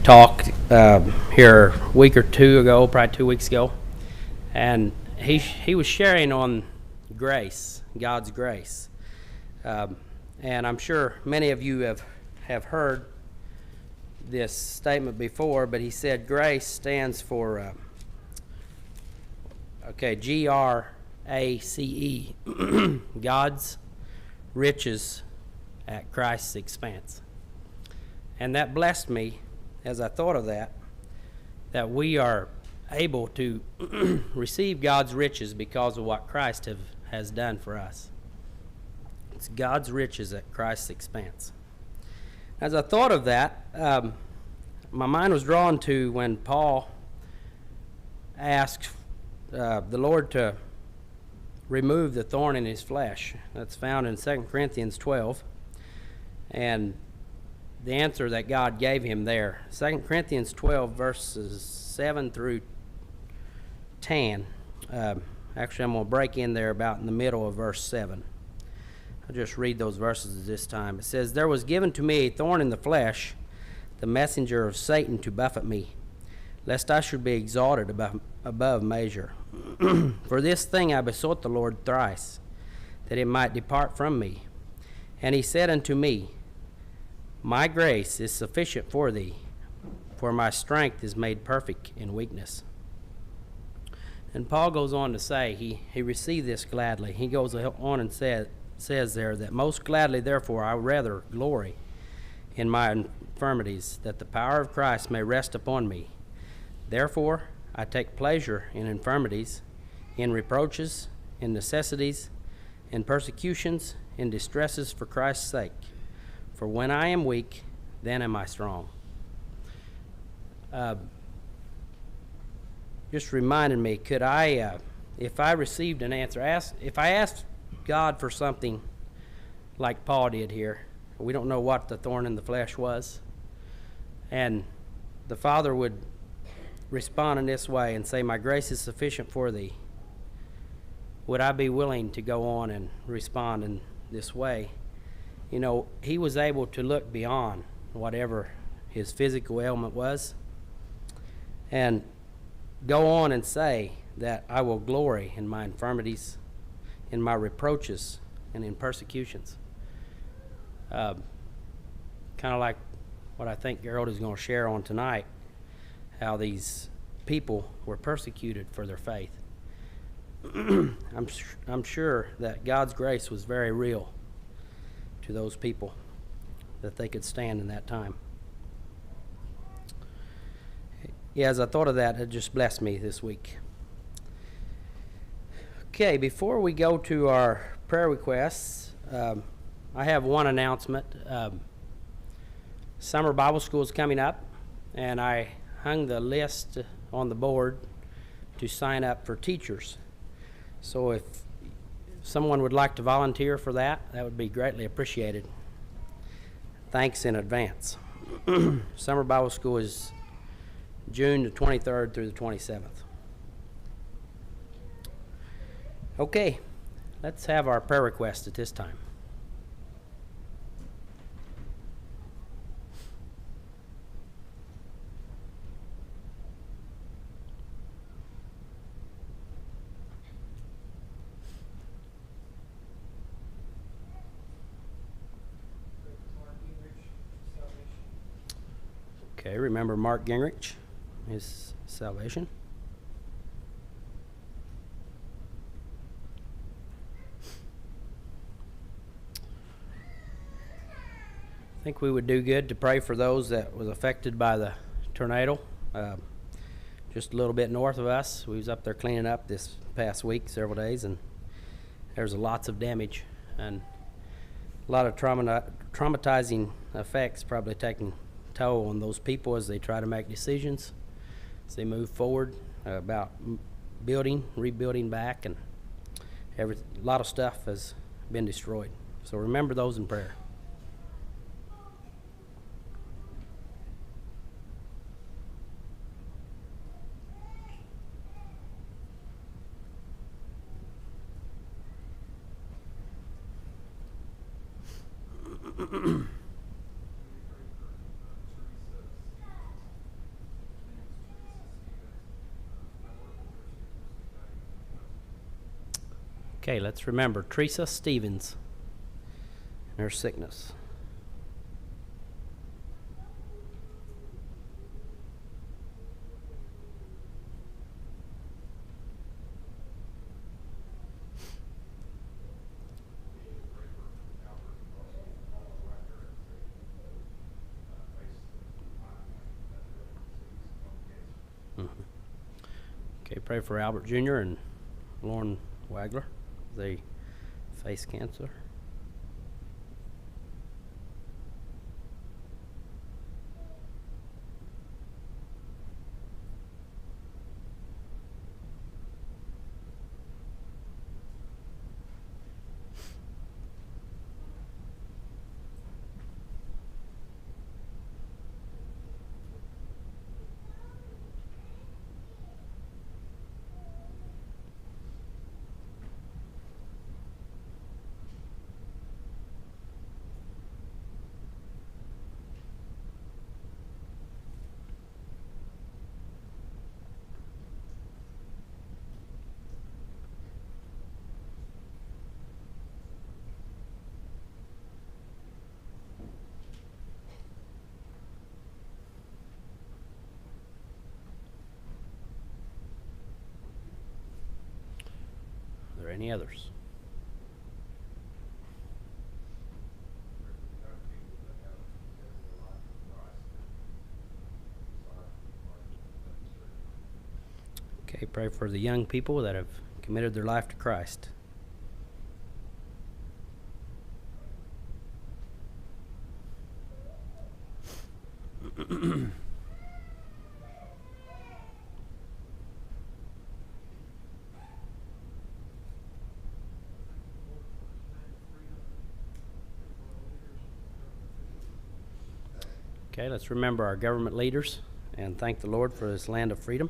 talk here a week or two ago, probably 2 weeks ago, and he was sharing on grace, God's grace, and I'm sure many of you have heard this statement before, but he said grace stands for G-R-A-C-E, God's riches at Christ's expense. And that blessed me as I thought of that we are able to receive God's riches because of what Christ has done for us. It's God's riches at Christ's expense. As I thought of that, my mind was drawn to when Paul asked the Lord to remove the thorn in his flesh. That's found in 2 Corinthians 12. And the answer that God gave him there, 2 Corinthians 12, verses 7 through 10. Actually, I'm going to break in there about in the middle of verse 7. I'll just read those verses this time. It says, "There was given to me a thorn in the flesh, the messenger of Satan to buffet me, lest I should be exalted above measure. For this thing I besought the Lord thrice, that it might depart from me. And he said unto me, My grace is sufficient for thee, for my strength is made perfect in weakness." And Paul goes on to say he received this gladly. He goes on and says there that most gladly, therefore, I rather glory in my infirmities, that the power of Christ may rest upon me. Therefore, I take pleasure in infirmities, in reproaches, in necessities, in persecutions, in distresses for Christ's sake. For when I am weak, then am I strong. Just reminded me, could I, if I received an answer, if I asked God for something like Paul did here, we don't know what the thorn in the flesh was, and the Father would respond in this way and say, "My grace is sufficient for thee," would I be willing to go on and respond in this way? You know, he was able to look beyond whatever his physical ailment was and go on and say that I will glory in my infirmities, in my reproaches, and in persecutions. Kind of like what I think Gerald is going to share on tonight, how these people were persecuted for their faith. I'm sure that God's grace was very real to those people, that they could stand in that time. Yeah, as I thought of that, it just blessed me this week. Okay, before we go to our prayer requests, I have one announcement. Summer Bible School is coming up, and I hung the list on the board to sign up for teachers. So if someone would like to volunteer for that, that would be greatly appreciated. Thanks in advance. Summer Bible School is June the 23rd through the 27th. Okay, let's have our prayer request at this time. Okay, remember Mark Gingrich, his salvation. I think we would do good to pray for those that was affected by the tornado. Just a little bit north of us. We was up there cleaning up this past week, several days, and there's lots of damage and a lot of traumatizing effects probably taking toll on those people as they try to make decisions, as they move forward about rebuilding back, and a lot of stuff has been destroyed. So remember those in prayer. Okay, let's remember Teresa Stevens and her sickness. Okay, pray for Albert Jr. and Lauren Wagler. They face cancer. Are there any others? Okay, pray for the young people that have committed their life to Christ. Okay, let's remember our government leaders and thank the Lord for this land of freedom.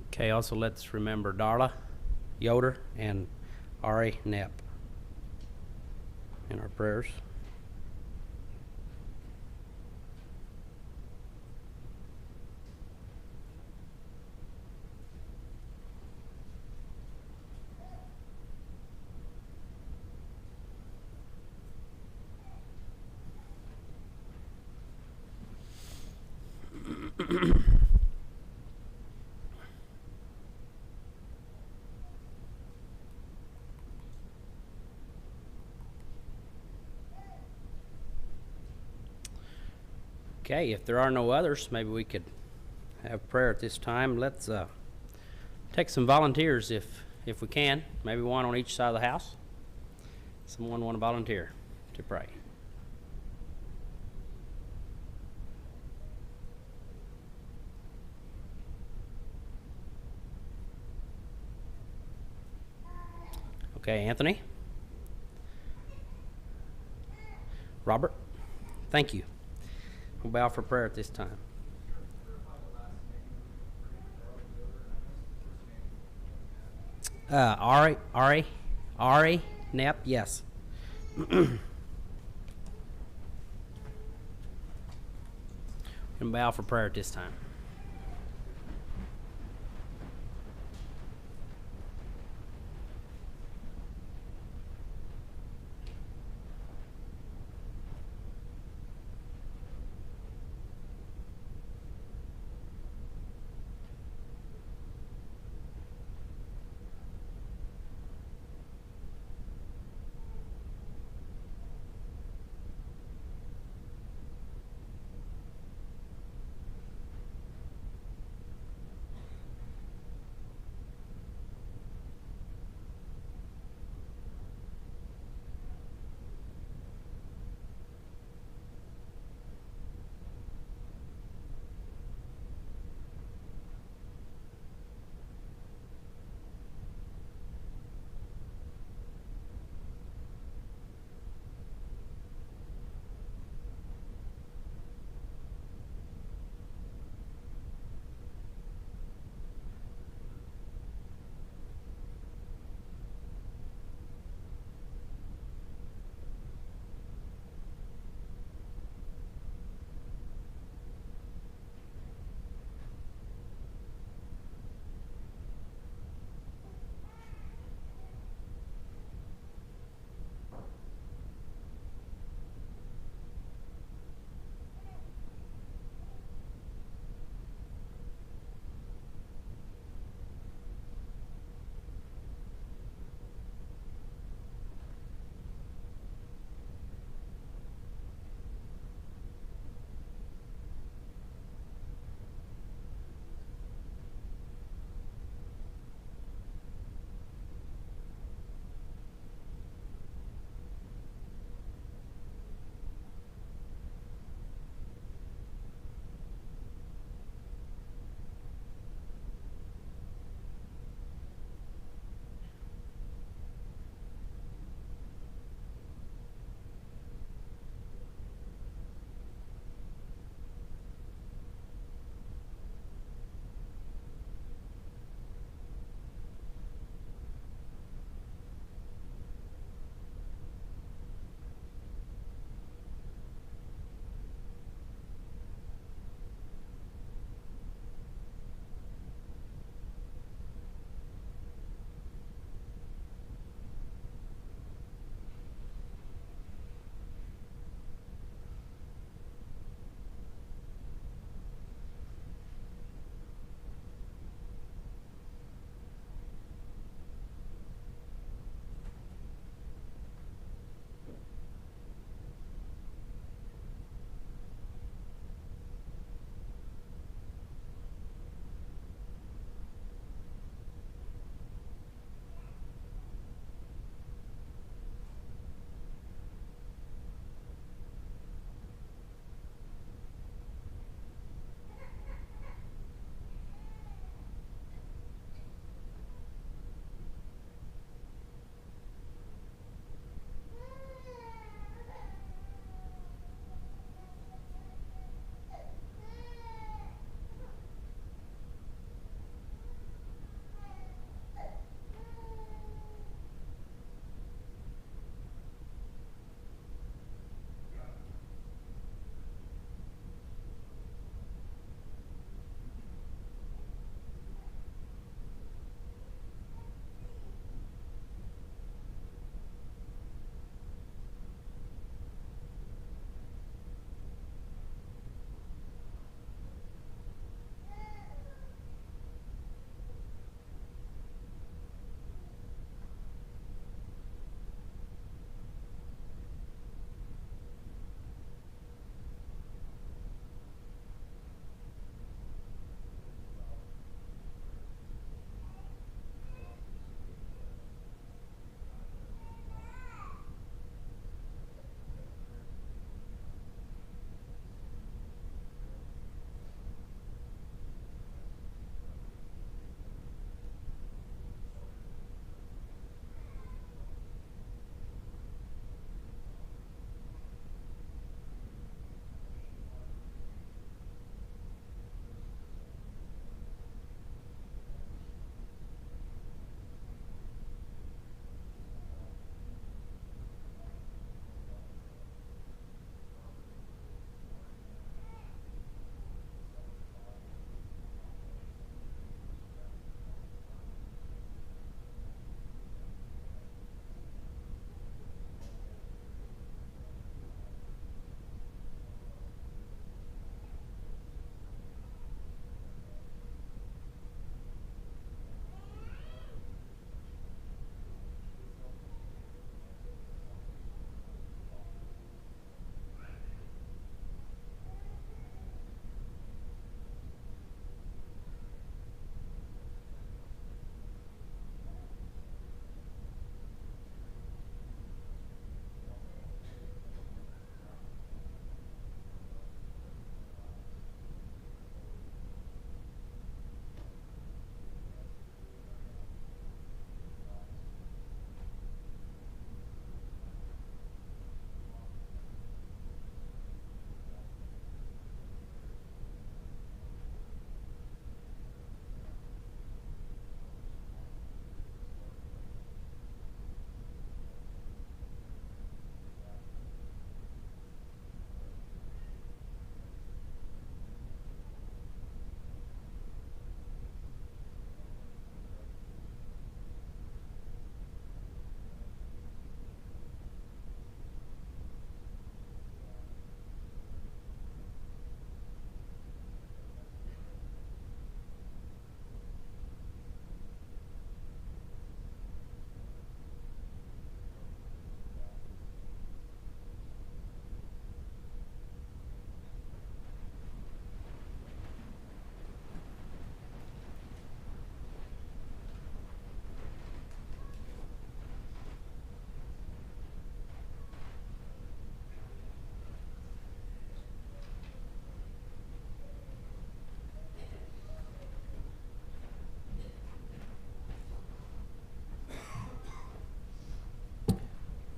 Okay, also let's remember Darla Yoder and Ari Knapp in our prayers. Okay, if there are no others, maybe we could have prayer at this time. Let's take some volunteers if we can, maybe one on each side of the house. Someone want to volunteer to pray? Okay, Anthony? Robert? Thank you. We'll bow for prayer at this time. Ari Knapp, yes. And bow for prayer at this time.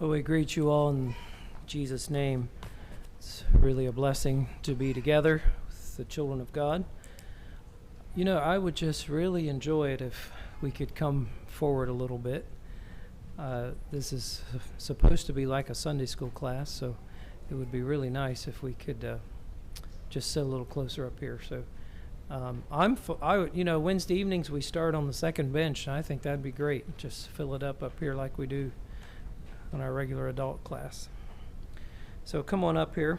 Well, we greet you all in Jesus' name. It's really a blessing to be together with the children of God. You know, I would just really enjoy it if we could come forward a little bit. This is supposed to be like a Sunday school class, so it would be really nice if we could just sit a little closer up here. So Wednesday evenings we start on the second bench, and I think that'd be great. Just fill it up here like we do on our regular adult class. So come on up here.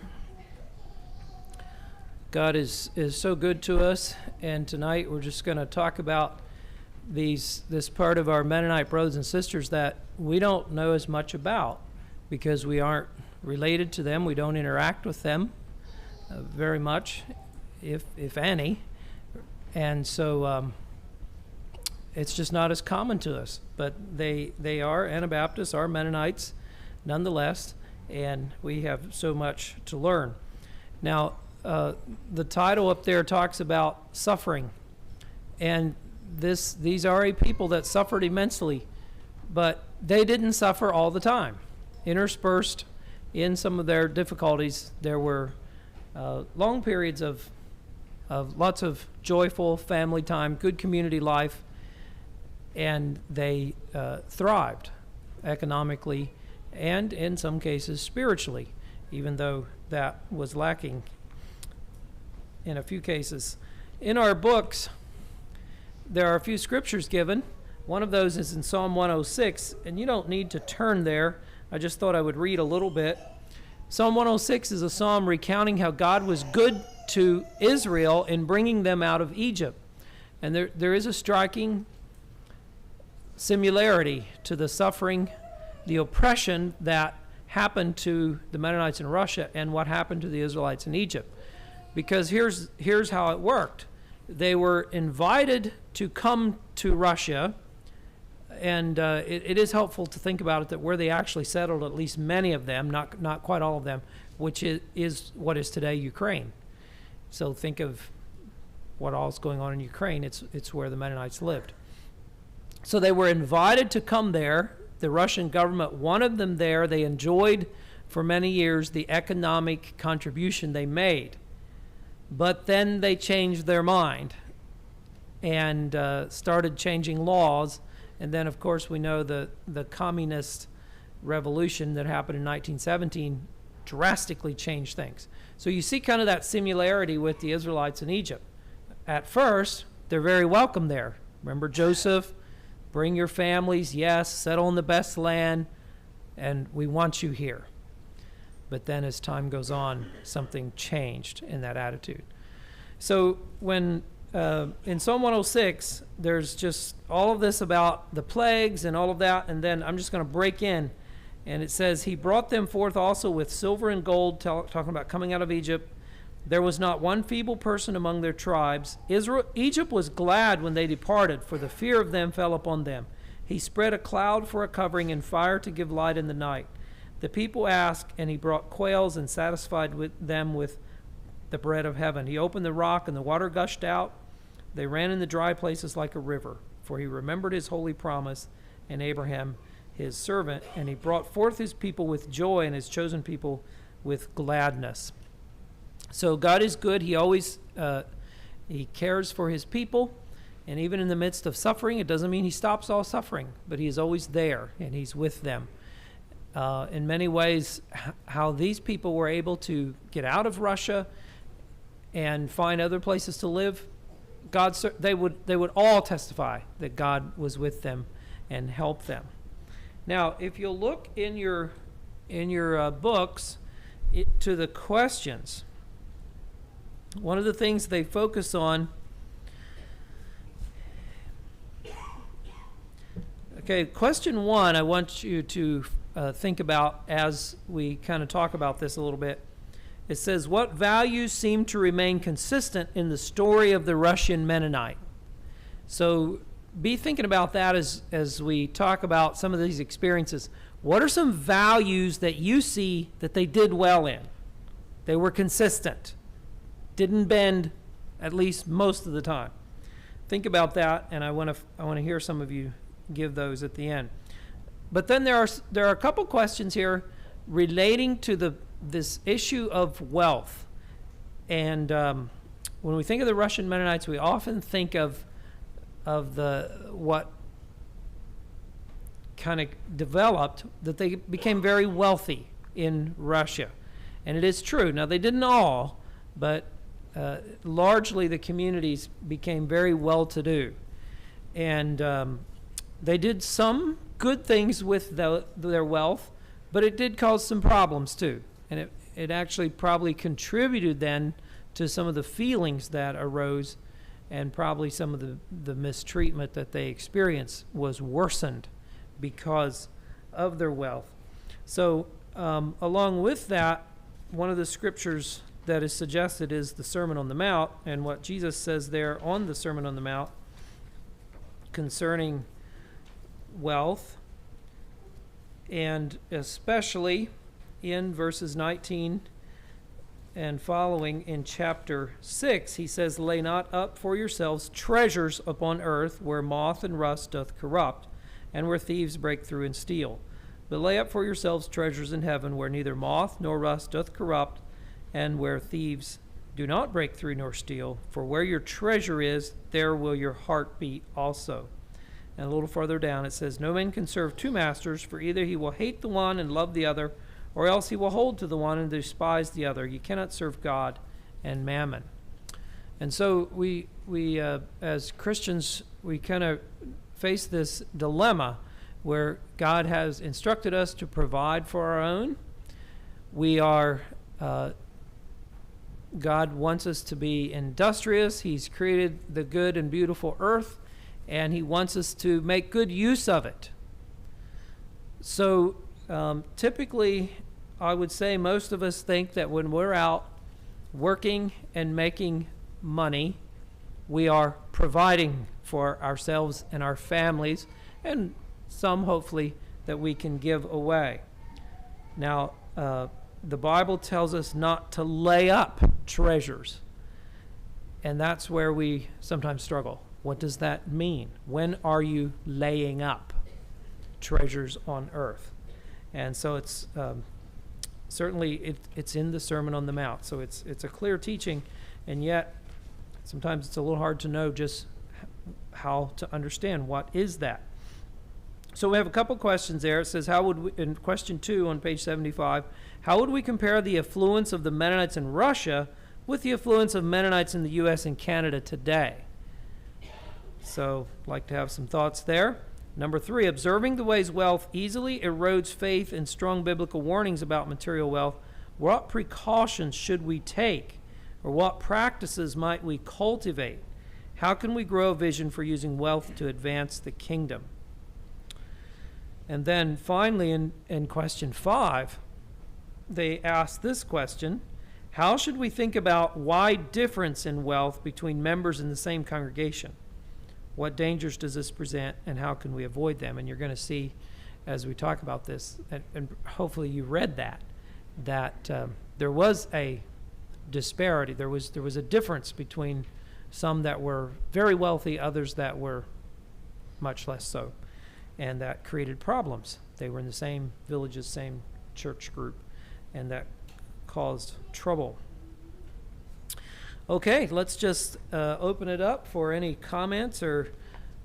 God is so good to us, and tonight we're just going to talk about this part of our Mennonite brothers and sisters that we don't know as much about because we aren't related to them. We don't interact with them very much, if any, and so it's just not as common to us. But they are Anabaptists, are Mennonites, nonetheless, and we have so much to learn. Now, the title up there talks about suffering, and these are a people that suffered immensely, but they didn't suffer all the time. Interspersed in some of their difficulties, there were long periods of lots of joyful family time, good community life, and they thrived economically and in some cases spiritually, even though that was lacking in a few cases. In our books, there are a few scriptures given. One of those is in Psalm 106, and you don't need to turn there. I just thought I would read a little bit. Psalm 106 is a psalm recounting how God was good to Israel in bringing them out of Egypt. And there is a striking similarity to the suffering, the oppression that happened to the Mennonites in Russia and what happened to the Israelites in Egypt. Because here's how it worked. They were invited to come to Russia, and it is helpful to think about it that where they actually settled, at least many of them, not quite all of them, which is what is today Ukraine. So think of what all is going on in Ukraine. It's where the Mennonites lived. So they were invited to come there. The Russian government wanted them there. They enjoyed for many years the economic contribution they made. But then they changed their mind and started changing laws. And then, of course, we know the communist revolution that happened in 1917 drastically changed things. So you see kind of that similarity with the Israelites in Egypt. At first, they're very welcome there. Remember Joseph? Bring your families, yes, settle in the best land, and we want you here. But then as time goes on, something changed in that attitude. So when in Psalm 106, there's just all of this about the plagues and all of that, and then I'm just going to break in, and it says, he brought them forth also with silver and gold, talking about coming out of Egypt. There was not one feeble person among their tribes. Egypt was glad when they departed, for the fear of them fell upon them. He spread a cloud for a covering and fire to give light in the night. The people asked, and he brought quails and satisfied them with the bread of heaven. He opened the rock, and the water gushed out. They ran in the dry places like a river, for he remembered his holy promise and Abraham his servant, and he brought forth his people with joy and his chosen people with gladness. So God is good. He always he cares for his people, and even in the midst of suffering, it doesn't mean he stops all suffering, but he is always there, and he's with them. In many ways, how these people were able to get out of Russia and find other places to live, they would all testify that God was with them and helped them. Now, if you'll look in your books to the questions, one of the things they focus on. Okay, question 1, I want you to think about as we kind of talk about this a little bit. It says, what values seem to remain consistent in the story of the Russian Mennonite? So be thinking about that as we talk about some of these experiences. What are some values that you see that they did well in? They were consistent, didn't bend, at least most of the time. Think about that, and I want to hear some of you give those at the end. But then there are a couple questions here relating to this issue of wealth. And when we think of the Russian Mennonites, we often think of what kind of developed, that they became very wealthy in Russia. And it is true. Now, they didn't all, but largely the communities became very well-to-do. And they did some good things with their wealth, but it did cause some problems too. And it actually probably contributed then to some of the feelings that arose, and probably some of the mistreatment that they experienced was worsened because of their wealth. So along with that, one of the scriptures that is suggested is the Sermon on the Mount, and what Jesus says there on the Sermon on the Mount concerning wealth, and especially in verses 19 and following in chapter 6, he says, "Lay not up for yourselves treasures upon earth, where moth and rust doth corrupt, and where thieves break through and steal. But lay up for yourselves treasures in heaven, where neither moth nor rust doth corrupt, and where thieves do not break through nor steal. For where your treasure is, there will your heart be also." And a little further down it says, "No man can serve two masters, for either he will hate the one and love the other, or else he will hold to the one and despise the other. You cannot serve God and mammon." And so we as Christians, we kind of face this dilemma where God has instructed us to provide for our own. God wants us to be industrious. He's created the good and beautiful earth, and he wants us to make good use of it. So typically, I would say most of us think that when we're out working and making money, we are providing for ourselves and our families, and some hopefully that we can give away. Now, the Bible tells us not to lay up treasures, and that's where we sometimes struggle. What does that mean? When are you laying up treasures on earth? And so it's certainly it's in the Sermon on the Mount, so it's a clear teaching, and yet sometimes it's a little hard to know just how to understand what is that. So we have a couple questions there. It says, how would we, in question 2 on page 75, how would we compare the affluence of the Mennonites in Russia with the affluence of Mennonites in the U.S. and Canada today? So I'd like to have some thoughts there. Number 3, observing the ways wealth easily erodes faith and strong biblical warnings about material wealth, what precautions should we take, or what practices might we cultivate? How can we grow a vision for using wealth to advance the kingdom? And then finally in question 5, they ask this question: how should we think about wide difference in wealth between members in the same congregation? What dangers does this present, and how can we avoid them? And you're going to see as we talk about this, and hopefully you read that there was a disparity. There was a difference between some that were very wealthy, others that were much less so, and that created problems. They were in the same villages, same church group, and that caused trouble. Okay, let's just open it up for any comments or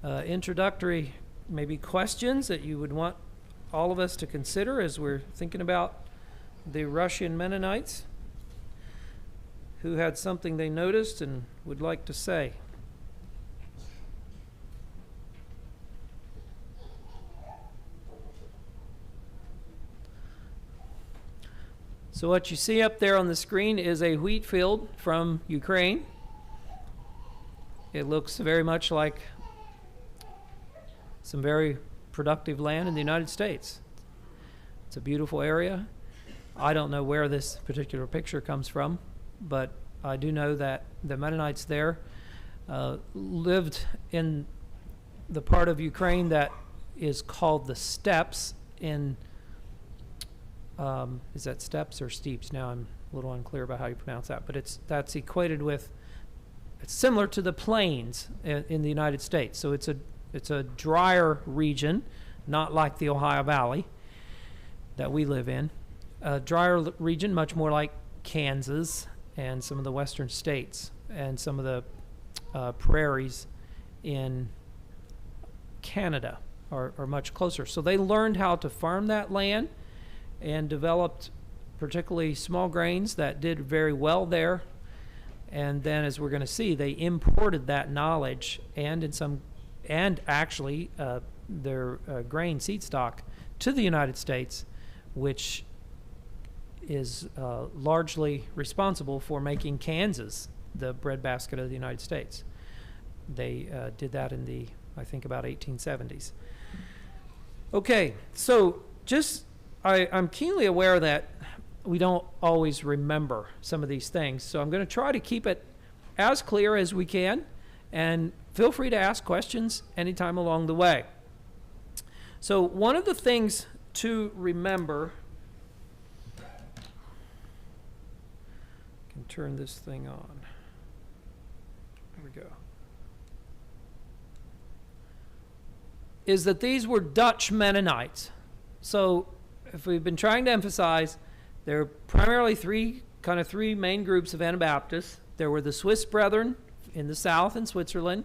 introductory maybe questions that you would want all of us to consider as we're thinking about the Russian Mennonites. Who had something they noticed and would like to say? So what you see up there on the screen is a wheat field from Ukraine. It looks very much like some very productive land in the United States. It's a beautiful area. I don't know where this particular picture comes from, but I do know that the Mennonites there lived in the part of Ukraine that is called the steppes in is that steppes or steeps? Now I'm a little unclear about how you pronounce that, but that's equated with, it's similar to the plains in the United States. So it's a drier region, not like the Ohio Valley that we live in. A drier region, much more like Kansas and some of the western states and some of the prairies in Canada are much closer. So they learned how to farm that land and developed particularly small grains that did very well there. And then, as we're going to see, they imported that knowledge and actually their grain seed stock to the United States, which is largely responsible for making Kansas the breadbasket of the United States. They did that in the, I think, about 1870s. Okay, so I'm keenly aware that we don't always remember some of these things, so I'm going to try to keep it as clear as we can, and feel free to ask questions anytime along the way. So one of the things to remember, I can turn this thing on. There we go. Is that these were Dutch Mennonites. So if we've been trying to emphasize, there are primarily three main groups of Anabaptists. There were the Swiss Brethren in the south in Switzerland.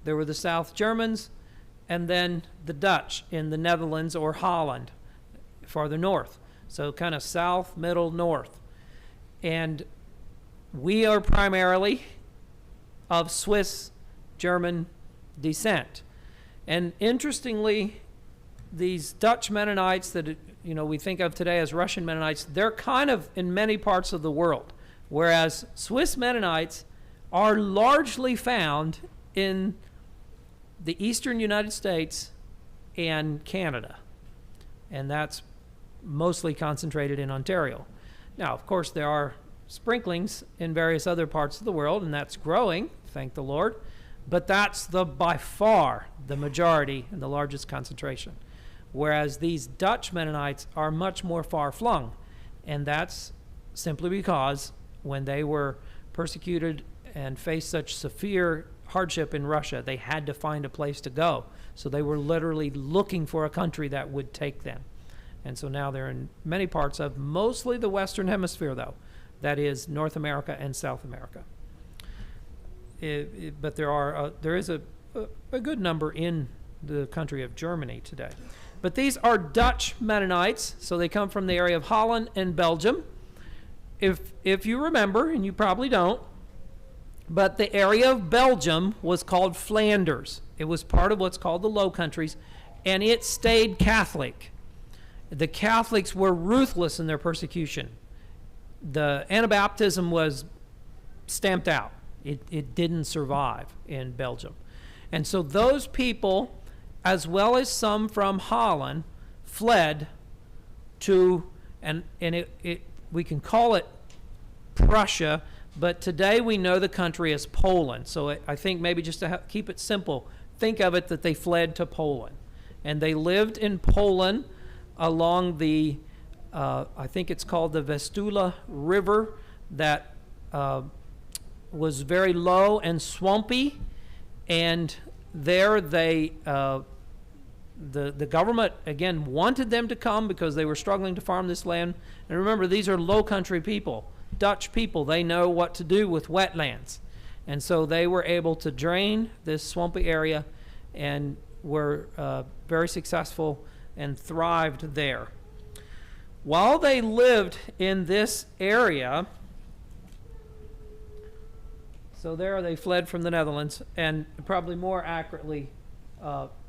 There were the South Germans, and then the Dutch in the Netherlands or Holland, farther north. So kind of south, middle, north. And we are primarily of Swiss German descent. And interestingly, these Dutch Mennonites that we think of today as Russian Mennonites, they're kind of in many parts of the world, whereas Swiss Mennonites are largely found in the eastern United States and Canada, and that's mostly concentrated in Ontario. Now, of course, there are sprinklings in various other parts of the world, and that's growing, thank the Lord, but that's by far the majority and the largest concentration. Whereas these Dutch Mennonites are much more far-flung, and that's simply because when they were persecuted and faced such severe hardship in Russia, they had to find a place to go. So they were literally looking for a country that would take them. And so now they're in many parts of mostly the Western Hemisphere, though. That is North America and South America. But there is a good number in the country of Germany today. But these are Dutch Mennonites, so they come from the area of Holland and Belgium. If you remember, and you probably don't, but the area of Belgium was called Flanders. It was part of what's called the Low Countries, and it stayed Catholic. The Catholics were ruthless in their persecution. The Anabaptism was stamped out. It didn't survive in Belgium. And so those people, as well as some from Holland, fled to, and we can call it Prussia, but today we know the country as Poland. So I think maybe just to keep it simple, think of it that they fled to Poland. And they lived in Poland along the, I think it's called the Vistula River, that was very low and swampy. And there they, the government, again, wanted them to come because they were struggling to farm this land. And remember, these are low country people, Dutch people. They know what to do with wetlands. And so they were able to drain this swampy area and were very successful and thrived there. While they lived in this area, so there they fled from the Netherlands, and probably more accurately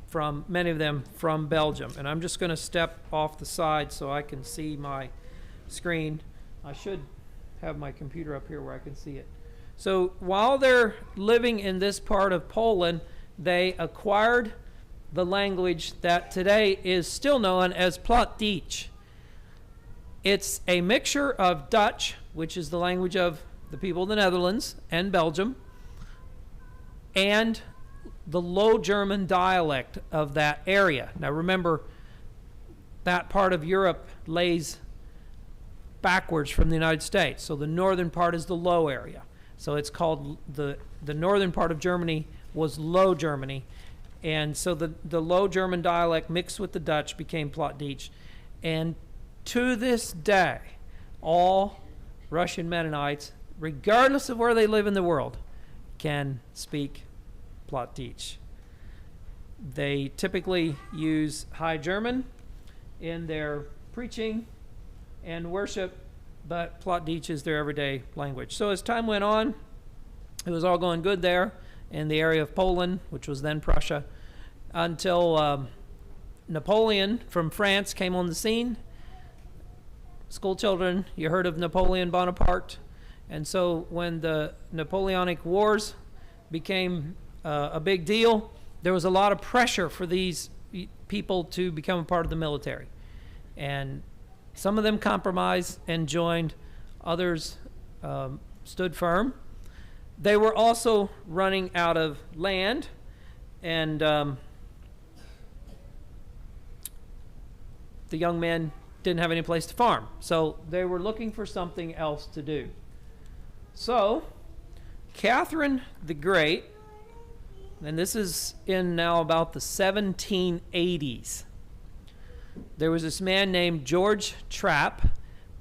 from many of them from Belgium. And I'm just going to step off the side so I can see my screen. I should have my computer up here where I can see it. So while they're living in this part of Poland, they acquired the language that today is still known as Plattdeutsch. It's a mixture of Dutch, which is the language of the people of the Netherlands and Belgium, and the Low German dialect of that area. Now remember, that part of Europe lays backwards from the United States. So the northern part is the low area. So it's called, the northern part of Germany was Low Germany, And so the Low German dialect mixed with the Dutch became Plattdeutsch. And to this day, all Russian Mennonites, regardless of where they live in the world, can speak Plattdeutsch. They typically use High German in their preaching and worship, but Plattdeutsch is their everyday language. So as time went on, it was all going good there in the area of Poland, which was then Prussia, until Napoleon from France came on the scene. School children, you heard of Napoleon Bonaparte. And so when the Napoleonic Wars became a big deal, there was a lot of pressure for these people to become a part of the military. And some of them compromised and joined. Others stood firm. They were also running out of land, and the young men didn't have any place to farm. So they were looking for something else to do. So Catherine the Great, and this is in now about the 1780s, there was this man named George Trapp,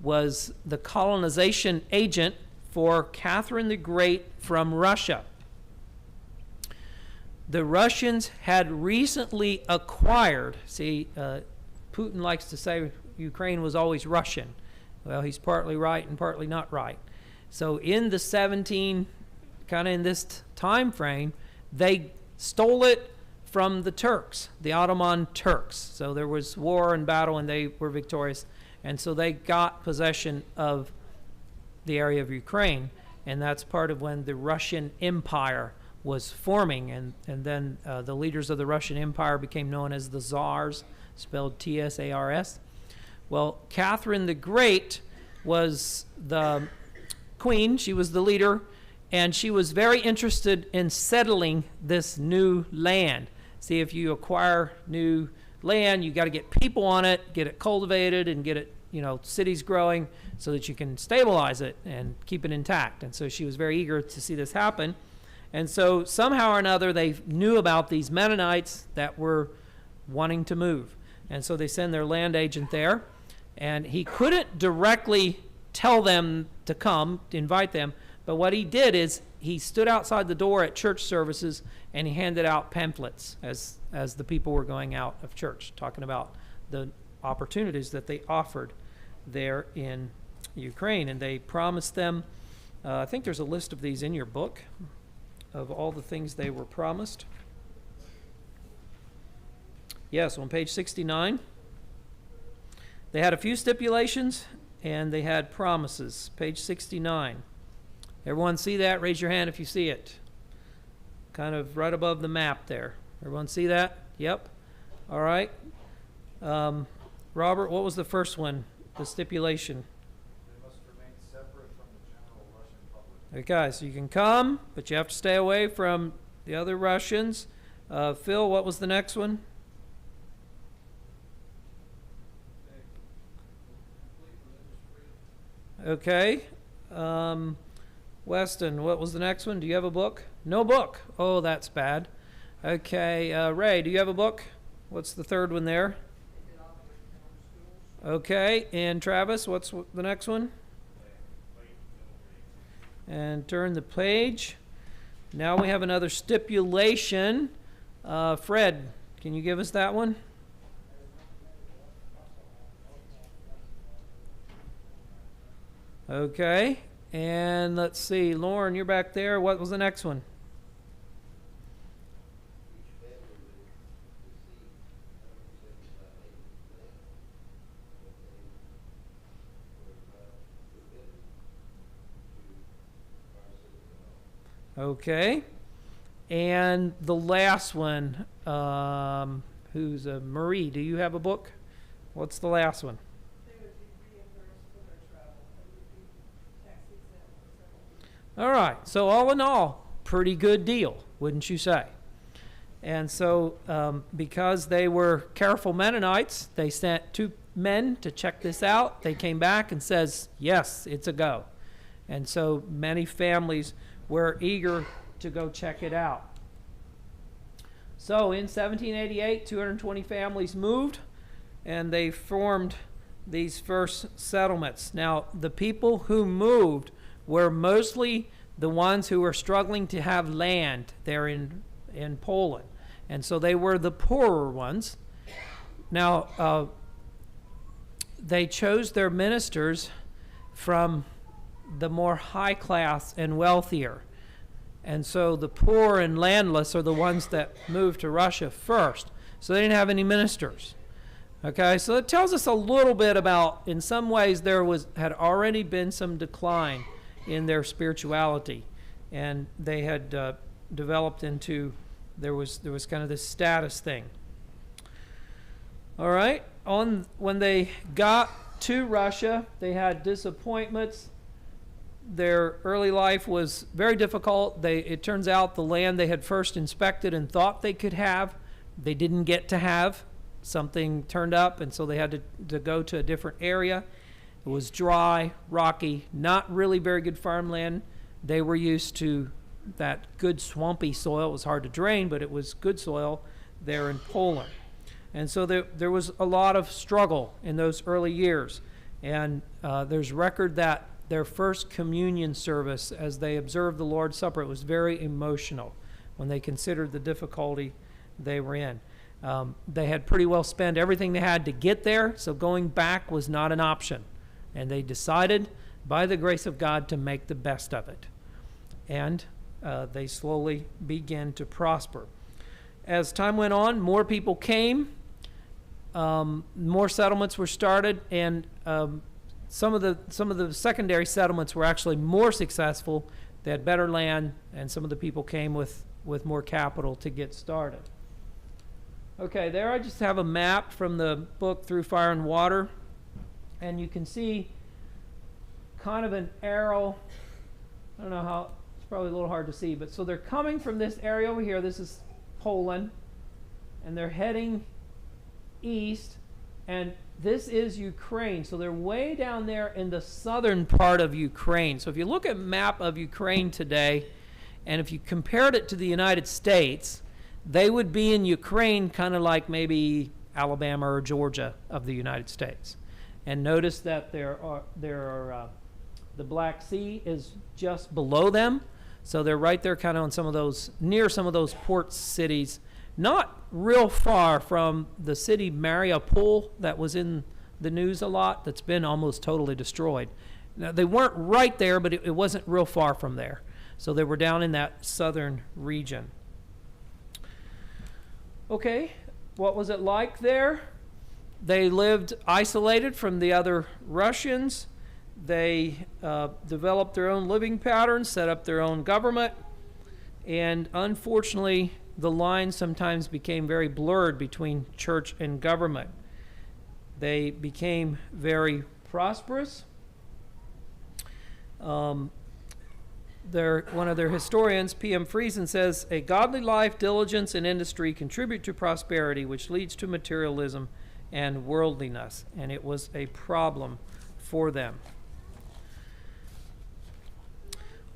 was the colonization agent for Catherine the Great from Russia. The Russians had recently acquired, Putin likes to say Ukraine was always Russian. Well, he's partly right and partly not right. So in the kind of in this time frame, they stole it from the Turks, the Ottoman Turks. So there was war and battle, and they were victorious. And so they got possession of the area of Ukraine, and that's part of when the Russian Empire was forming. And then the leaders of the Russian Empire became known as the Tsars, spelled Tsars. Well, Catherine the Great was the queen. She was the leader, and she was very interested in settling this new land. See, if you acquire new land, you got to get people on it, get it cultivated, and get it, cities growing so that you can stabilize it and keep it intact. And so she was very eager to see this happen. And so somehow or another, they knew about these Mennonites that were wanting to move. And so they send their land agent there, and he couldn't directly tell them to come, to invite them, but what he did is he stood outside the door at church services and he handed out pamphlets as the people were going out of church, talking about the opportunities that they offered there in Ukraine. And they promised them, I think there's a list of these in your book, of all the things they were promised. Yes, on page 69. They had a few stipulations and they had promises. Page 69. Everyone see that? Raise your hand if you see it. Kind of right above the map there. Everyone see that? Yep. All right. Robert, what was the first one? The stipulation. They must remain separate from the general Russian public. Okay, so you can come, but you have to stay away from the other Russians. Phil, what was the next one? Okay. Weston, what was the next one? Do you have a book? No book. Oh, that's bad. Okay. Ray, do you have a book? What's the third one there? Okay. And Travis, what's the next one? And turn the page. Now we have another stipulation. Fred, can you give us that one? Okay, and let's see, Lauren, you're back there. What was the next one? Okay, and the last one, who's Marie, do you have a book? What's the last one? All right, so all in all, pretty good deal, wouldn't you say? And so because they were careful Mennonites, they sent 2 men to check this out. They came back and says, yes, it's a go. And so many families were eager to go check it out. So in 1788, 220 families moved, and they formed these first settlements. Now, the people who moved were mostly the ones who were struggling to have land there in Poland. And so they were the poorer ones. Now, they chose their ministers from the more high class and wealthier. And so the poor and landless are the ones that moved to Russia first. So they didn't have any ministers. Okay, so it tells us a little bit about, in some ways, had already been some decline in their spirituality. And they had developed into, there was kind of this status thing. All right, when they got to Russia, they had disappointments. Their early life was very difficult. It turns out the land they had first inspected and thought they could have, they didn't get to have. Something turned up, and so they had to go to a different area. It was dry, rocky, not really very good farmland. They were used to that good swampy soil. It was hard to drain, but it was good soil there in Poland. And so there was a lot of struggle in those early years. And there's record that their first communion service, as they observed the Lord's Supper, it was very emotional when they considered the difficulty they were in. They had pretty well spent everything they had to get there, so going back was not an option. And they decided, by the grace of God, to make the best of it. And they slowly began to prosper. As time went on, more people came, more settlements were started, and some of the secondary settlements were actually more successful. They had better land, and some of the people came with more capital to get started. Okay, there I just have a map from the book Through Fire and Water, and you can see kind of an arrow. I don't know how, it's probably a little hard to see, but so they're coming from this area over here. This is Poland, and they're heading east, and this is Ukraine. So they're way down there in the southern part of Ukraine. So if you look at a map of Ukraine today, and if you compared it to the United States, they would be in Ukraine kind of like maybe Alabama or Georgia of the United States. And notice that the Black Sea is just below them. So they're right there kind of on near some of those port cities, not real far from the city Mariupol that was in the news a lot, that's been almost totally destroyed. Now, they weren't right there, but it wasn't real far from there. So they were down in that southern region. Okay, what was it like there? They lived isolated from the other Russians. They developed their own living patterns, set up their own government, and unfortunately, the lines sometimes became very blurred between church and government. They became very prosperous. One of their historians, P.M. Friesen, says, a godly life, diligence, and industry contribute to prosperity, which leads to materialism and worldliness. And it was a problem for them.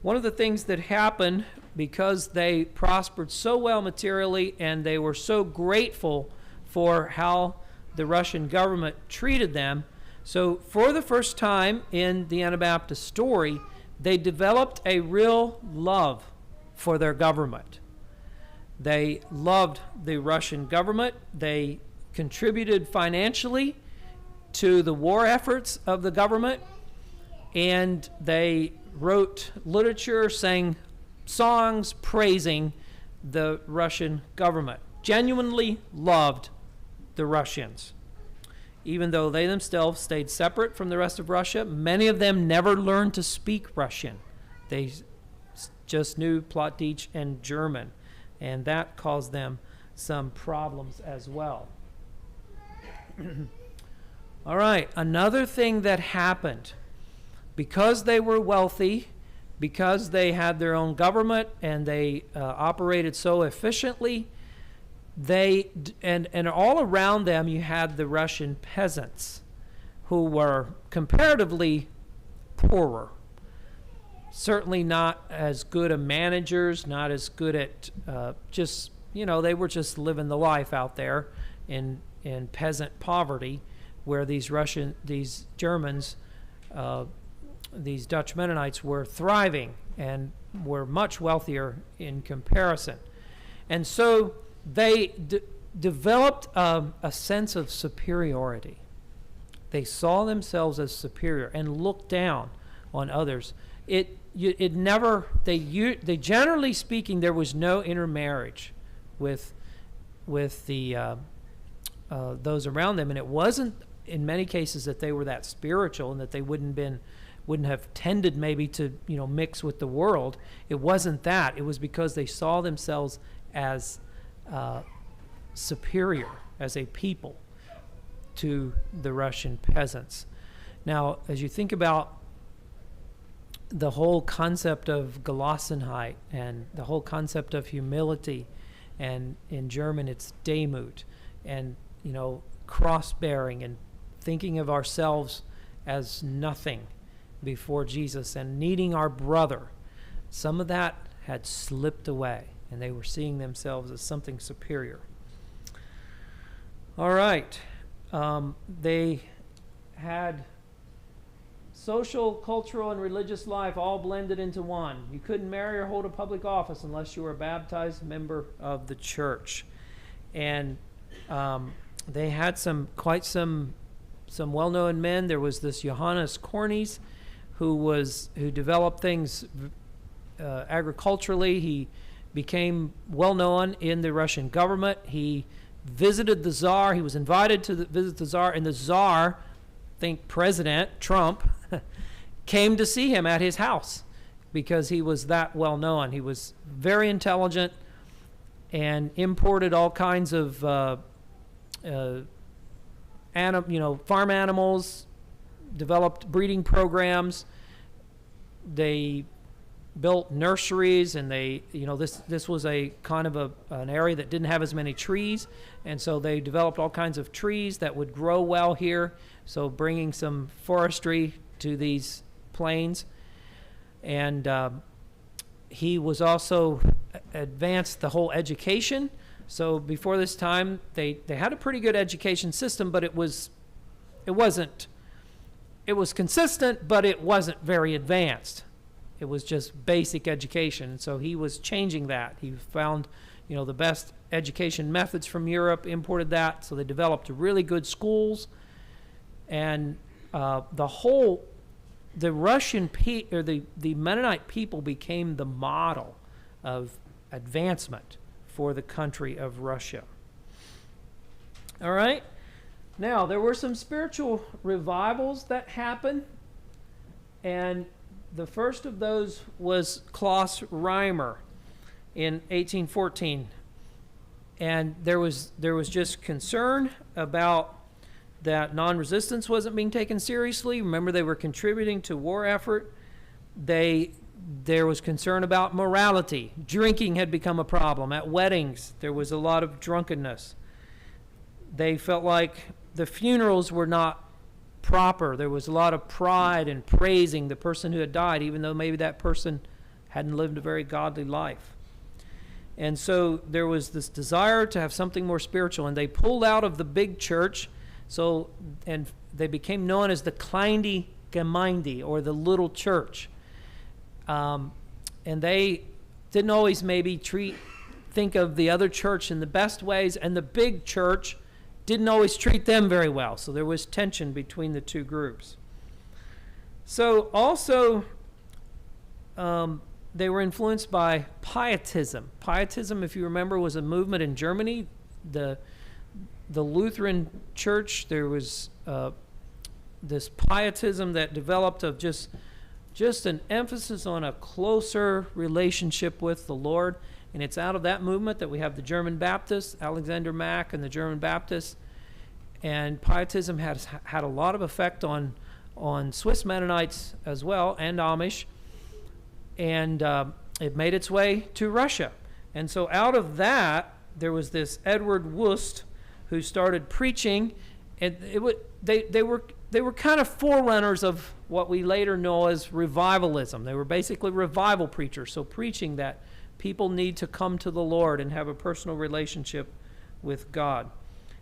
One of the things that happened, because they prospered so well materially and they were so grateful for how the Russian government treated them, so for the first time in the Anabaptist story, they developed a real love for their government. They loved the Russian government. They contributed financially to the war efforts of the government, and they wrote literature, sang songs praising the Russian government. Genuinely loved the Russians. Even though they themselves stayed separate from the rest of Russia, many of them never learned to speak Russian. They just knew Plattdeutsch and German, and that caused them some problems as well. All right, another thing that happened, because they were wealthy, because they had their own government and they operated so efficiently, and all around them you had the Russian peasants who were comparatively poorer. Certainly not as good of managers, not as good at just they were just living the life out there in peasant poverty, where these Germans, these Dutch Mennonites were thriving and were much wealthier in comparison. And so they developed a sense of superiority. They saw themselves as superior and looked down on others. They generally speaking, there was no intermarriage with the those around them, and it wasn't in many cases that they were that spiritual and that they wouldn't have tended maybe to mix with the world. It wasn't that. It was because they saw themselves as superior as a people to the Russian peasants. Now, as you think about the whole concept of Gelassenheit and the whole concept of humility, and in German it's Demut, and cross-bearing and thinking of ourselves as nothing before Jesus and needing our brother, some of that had slipped away and they were seeing themselves as something superior. All right. They had social, cultural, and religious life all blended into one. You couldn't marry or hold a public office unless you were a baptized member of the church. And they had some well-known men. There was this Johannes Cornys who developed things agriculturally. He became well-known in the Russian government. He visited the Tsar. He was invited to visit the Tsar, and the Tsar, think President Trump, came to see him at his house because he was that well-known. He was very intelligent and imported all kinds of farm animals, developed breeding programs. They built nurseries, and this was a kind of an area that didn't have as many trees, and so they developed all kinds of trees that would grow well here, so bringing some forestry to these plains. And he was also advanced the whole education. So before this time, they had a pretty good education system, but it was consistent, but it wasn't very advanced. It was just basic education. So he was changing that. He found, the best education methods from Europe, imported that. So they developed really good schools, and the Mennonite people became the model of advancement for the country of Russia. All right. Now, there were some spiritual revivals that happened, and the first of those was Klaus Reimer in 1814. And there was just concern about that non-resistance wasn't being taken seriously. Remember, they were contributing to war effort. There was concern about morality. Drinking had become a problem. At weddings, there was a lot of drunkenness. They felt like the funerals were not proper. There was a lot of pride in praising the person who had died, even though maybe that person hadn't lived a very godly life. And so there was this desire to have something more spiritual, and they pulled out of the big church, and they became known as the Kleine Gemeinde, or the little church. And they didn't always maybe think of the other church in the best ways, and the big church didn't always treat them very well. So there was tension between the two groups. So also, they were influenced by Pietism. Pietism, if you remember, was a movement in Germany. The Lutheran Church, there was this Pietism that developed of just an emphasis on a closer relationship with the Lord. And it's out of that movement that we have the German Baptists, Alexander Mack and the German Baptists. And Pietism has had a lot of effect on Swiss Mennonites as well, and Amish. And it made its way to Russia. And so out of that, there was this Edward Wust who started preaching. And they were kind of forerunners of what we later know as revivalism. They were basically revival preachers, so preaching that People need to come to the Lord and have a personal relationship with God.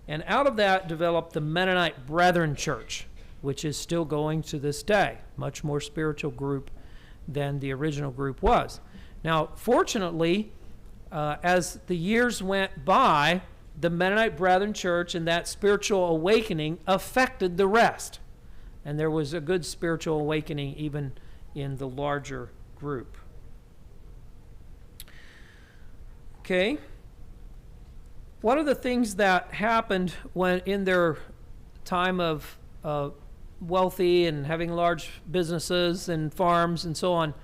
And out of that developed the Mennonite Brethren Church, which is still going to this day, much more spiritual group than the original group was. Now, fortunately, as the years went by, the Mennonite Brethren Church and that spiritual awakening affected the rest. And there was a good spiritual awakening even in the larger group. Okay. One of the things that happened when in their time of wealthy and having large businesses and farms and so on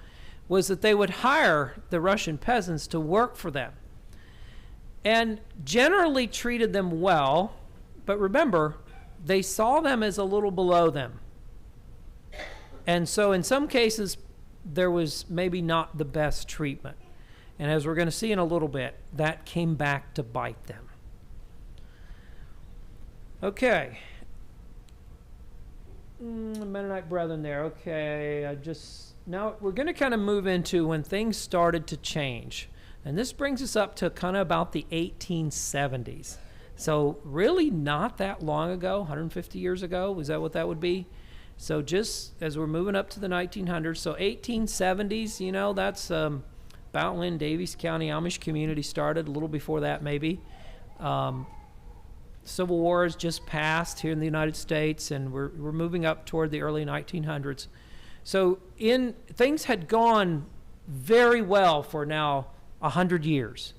was that they would hire the Russian peasants to work for them and generally treated them well, but remember, they saw them as a little below them. And so in some cases, there was maybe not the best treatment. And as we're going to see in a little bit, that came back to bite them. Okay. Mennonite Brethren there. Okay, now we're going to kind of move into when things started to change. And this brings us up to kind of about the 1870s. So really not that long ago, 150 years ago, is that what that would be? So just as we're moving up to the 1900s, so 1870s, you know, that's about when Daviess County Amish community started, a little before that maybe. Civil War has just passed here in the United States, and we're moving up toward the early 1900s. So things had gone very well for now 100 years.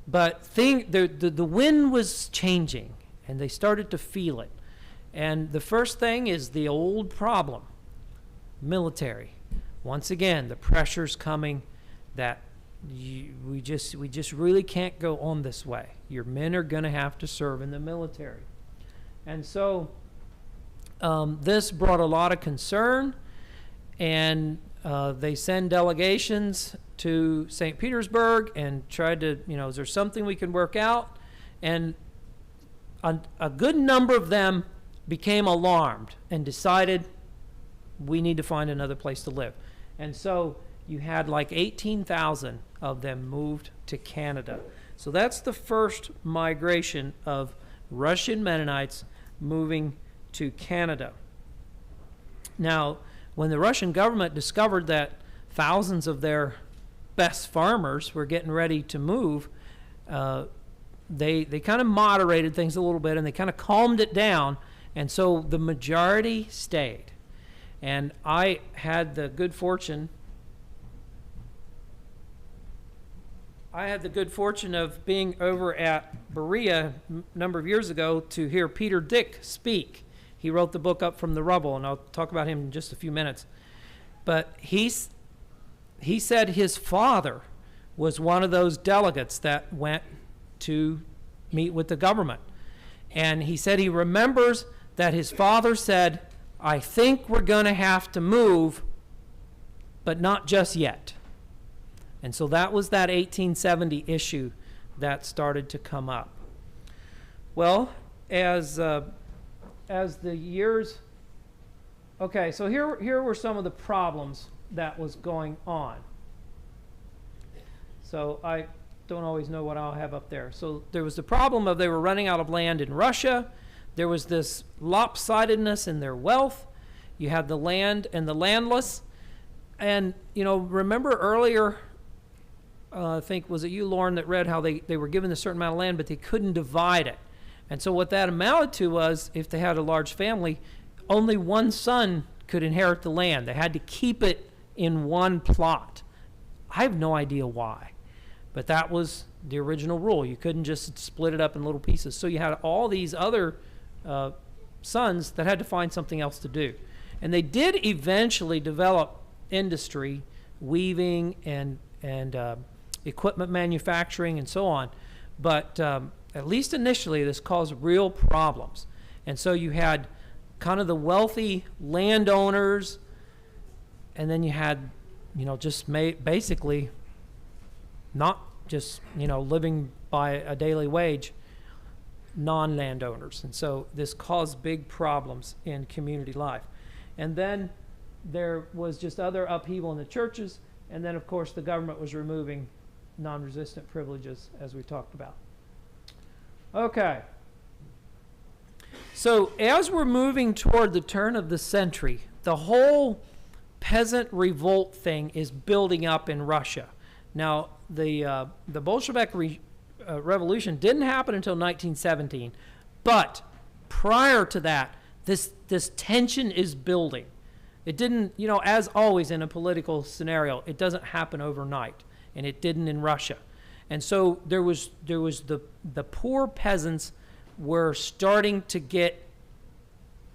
But the wind was changing, and they started to feel it. And the first thing is the old problem, military. Once again, the pressure's coming that we just really can't go on this way. Your men are going to have to serve in the military. And so this brought a lot of concern, and they send delegations to St. Petersburg and tried to, is there something we can work out? And a good number of them became alarmed and decided we need to find another place to live. And so you had like 18,000 of them moved to Canada. So that's the first migration of Russian Mennonites moving to Canada. Now, when the Russian government discovered that thousands of their best farmers were getting ready to move, they kind of moderated things a little bit, and they kind of calmed it down, and so the majority stayed. And I had the good fortune of being over at Berea a number of years ago to hear Peter Dick speak. He wrote the book Up from the Rubble, and I'll talk about him in just a few minutes. But he said his father was one of those delegates that went to meet with the government. And he said he remembers that his father said, I think we're going to have to move, but not just yet. And so that was that 1870 issue that started to come up. Well, as the years... Okay, so here were some of the problems that was going on. So I don't always know what I'll have up there. So there was the problem of they were running out of land in Russia. There was this lopsidedness in their wealth. You had the land and the landless. And, remember earlier, I think, was it you, Lauren, that read how they were given a certain amount of land, but they couldn't divide it. And so what that amounted to was, if they had a large family, only one son could inherit the land. They had to keep it in one plot. I have no idea why, but that was the original rule. You couldn't just split it up in little pieces. So you had all these other sons that had to find something else to do. And they did eventually develop industry, weaving and equipment manufacturing and so on. But at least initially, this caused real problems. And so you had kind of the wealthy landowners, and then you had, just basically not just, living by a daily wage, non-landowners. And so this caused big problems in community life. And then there was just other upheaval in the churches, and then, of course, the government was removing non-resistant privileges, as we talked about. Okay. So as we're moving toward the turn of the century, the whole peasant revolt thing is building up in Russia. Now, the Bolshevik revolution didn't happen until 1917, but prior to that, this tension is building. It didn't, as always in a political scenario, it doesn't happen overnight, and it didn't in Russia. And so there was the poor peasants were starting to get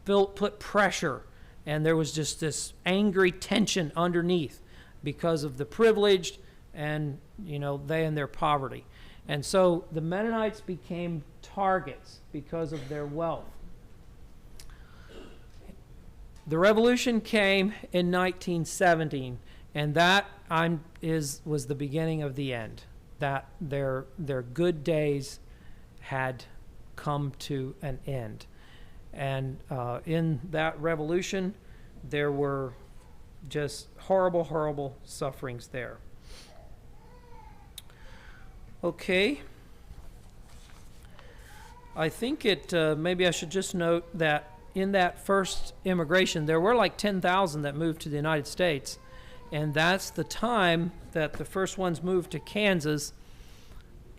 put pressure, and there was just this angry tension underneath because of the privileged and they and their poverty. And so the Mennonites became targets because of their wealth. The revolution came in 1917, and that was the beginning of the end. That their good days had come to an end. And in that revolution, there were just horrible, horrible sufferings there. Okay. I think maybe I should just note that in that first immigration, there were like 10,000 that moved to the United States. And that's the time that the first ones moved to Kansas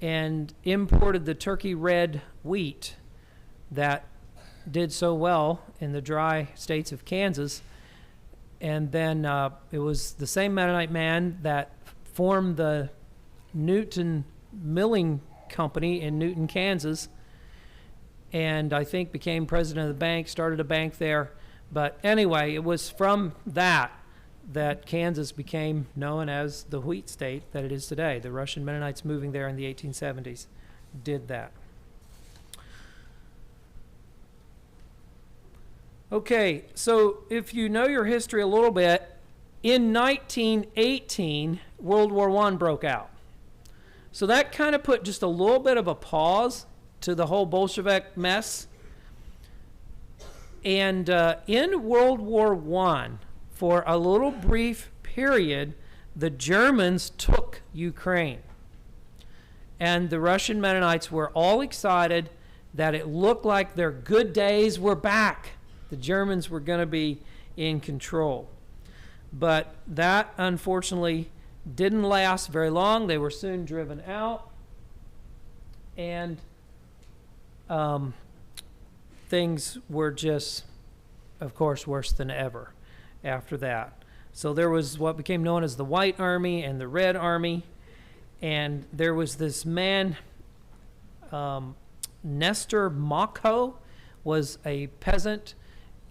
and imported the turkey red wheat that did so well in the dry states of Kansas. And then it was the same Mennonite man that formed the Newton Milling Company in Newton, Kansas, and I think became president of the bank, started a bank there. But anyway, it was from that Kansas became known as the wheat state that it is today. The Russian Mennonites moving there in the 1870s did that. Okay, so if you know your history a little bit, in 1918, World War I broke out. So that kind of put just a little bit of a pause to the whole Bolshevik mess. And in World War I, for a little brief period, the Germans took Ukraine. And the Russian Mennonites were all excited that it looked like their good days were back. The Germans were going to be in control. But that, unfortunately, didn't last very long. They were soon driven out. And things were just, of course, worse than ever after that. So there was what became known as the White Army and the Red Army. And there was this man, Nestor Mako, was a peasant.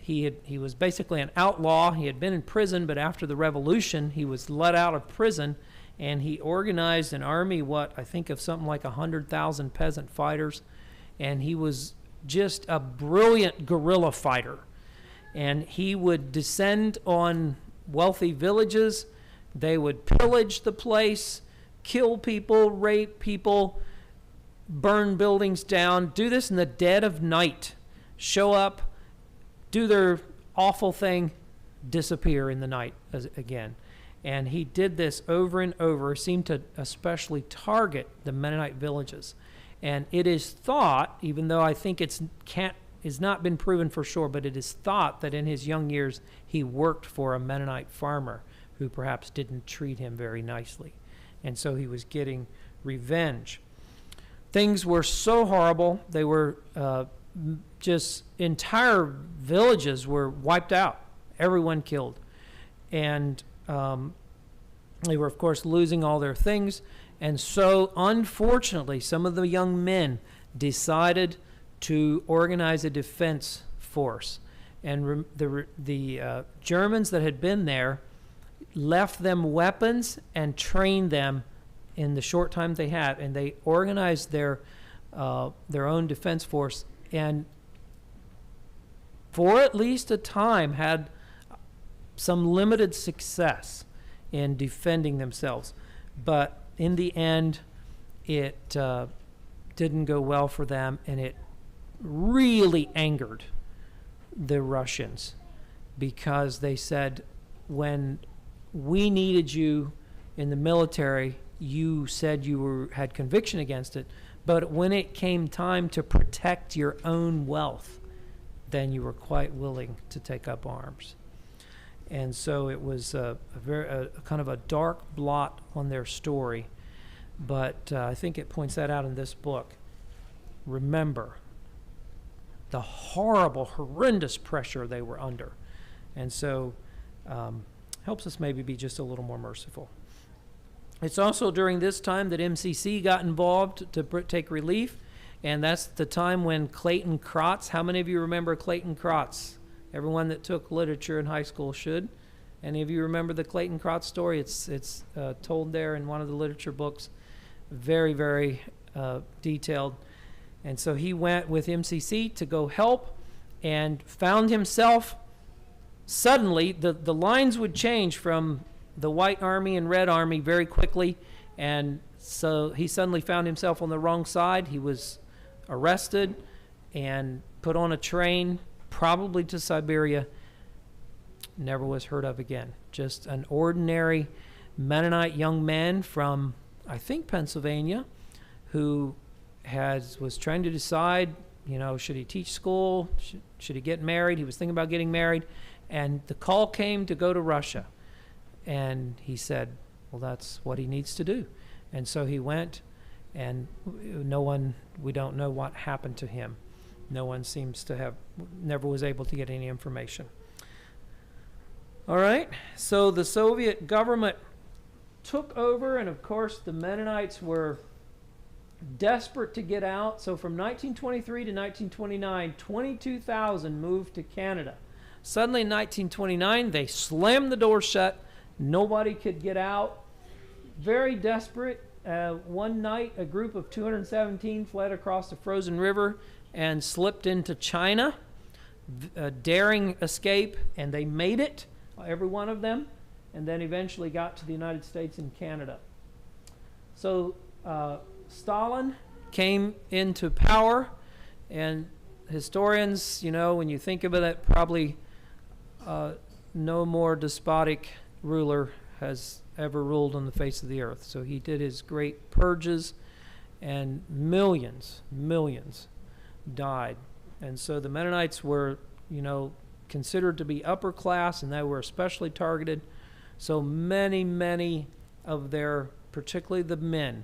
He was basically an outlaw. He had been in prison, but after the revolution, he was let out of prison, and he organized an army, I think of something like 100,000 peasant fighters, and he was just a brilliant guerrilla fighter. And he would descend on wealthy villages. They would pillage the place, kill people, rape people, burn buildings down, do this in the dead of night, show up, do their awful thing, disappear in the night again. And he did this over and over, seemed to especially target the Mennonite villages. And it is thought, even though I think it's not been proven for sure, but it is thought that in his young years he worked for a Mennonite farmer who perhaps didn't treat him very nicely. And so he was getting revenge. Things were so horrible, they were just entire villages were wiped out, everyone killed. And they were, of course, losing all their things. And so, unfortunately, some of the young men decided to organize a defense force. And the Germans that had been there left them weapons and trained them in the short time they had. And they organized their own defense force, and for at least a time had some limited success in defending themselves. But in the end, it didn't go well for them, and it really angered the Russians, because they said, when we needed you in the military, you said you had conviction against it, but when it came time to protect your own wealth, then you were quite willing to take up arms. And so it was a kind of a dark blot on their story, but I think it points that out in this book. Remember the horrible, horrendous pressure they were under, and so helps us maybe be just a little more merciful. It's also during this time that MCC got involved to take relief, and that's the time when Clayton Crotts, how many of you remember Clayton Crotts? Everyone that took literature in high school should. Any of you remember the Clayton Crotts story? It's told there in one of the literature books, very, very detailed. And so he went with MCC to go help and found himself suddenly, the lines would change from the White Army and Red Army very quickly, and so he suddenly found himself on the wrong side. He was arrested and put on a train, probably to Siberia. Never was heard of again. Just an ordinary Mennonite young man from, I think, Pennsylvania, who was trying to decide, should he teach school? Should he get married? He was thinking about getting married, and the call came to go to Russia. And he said, well, that's what he needs to do. And so he went, and we don't know what happened to him. No one seems to never was able to get any information. All right, so the Soviet government took over, and of course the Mennonites were desperate to get out. So from 1923 to 1929, 22,000 moved to Canada. Suddenly in 1929, they slammed the door shut. Nobody could get out. Very desperate. One night, a group of 217 fled across the frozen river and slipped into China, a daring escape, and they made it, every one of them, and then eventually got to the United States and Canada. So Stalin came into power, and historians, when you think of it, probably no more despotic ruler has ever ruled on the face of the earth. So he did his great purges, and millions died. And so the Mennonites were, considered to be upper class, and they were especially targeted. So many of their, particularly the men,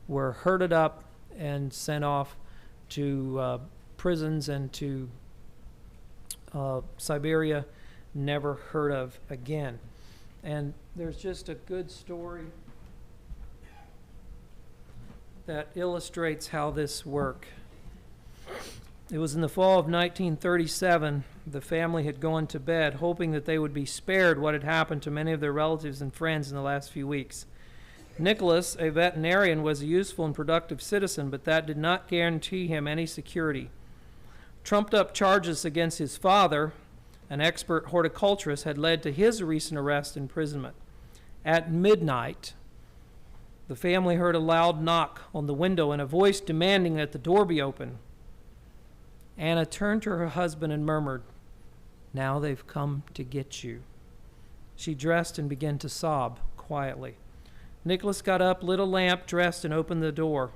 were herded up and sent off to prisons and to Siberia, never heard of again. And there's just a good story that illustrates how this worked. It was in the fall of 1937. The family had gone to bed, hoping that they would be spared what had happened to many of their relatives and friends in the last few weeks. Nicholas, a veterinarian, was a useful and productive citizen, but that did not guarantee him any security. Trumped-up charges against his father, an expert horticulturist, had led to his recent arrest and imprisonment. At midnight, the family heard a loud knock on the window and a voice demanding that the door be opened. Anna turned to her husband and murmured, "Now they've come to get you." She dressed and began to sob quietly. Nicholas got up, lit a lamp, dressed, and opened the door.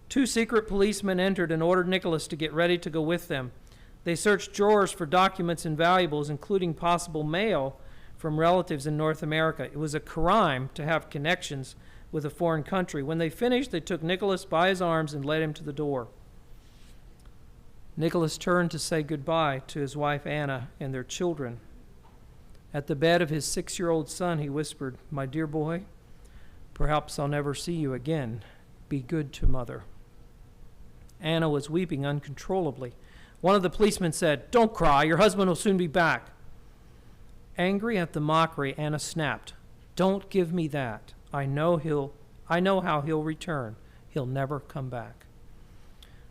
2 secret policemen entered and ordered Nicholas to get ready to go with them. They searched drawers for documents and valuables, including possible mail from relatives in North America. It was a crime to have connections with a foreign country. When they finished, they took Nicholas by his arms and led him to the door. Nicholas turned to say goodbye to his wife Anna and their children. At the bed of his 6-year-old son, he whispered, "My dear boy, perhaps I'll never see you again. Be good to Mother." Anna was weeping uncontrollably. One of the policemen said, "Don't cry, your husband will soon be back." Angry at the mockery, Anna snapped, "Don't give me that. I know how he'll return. He'll never come back."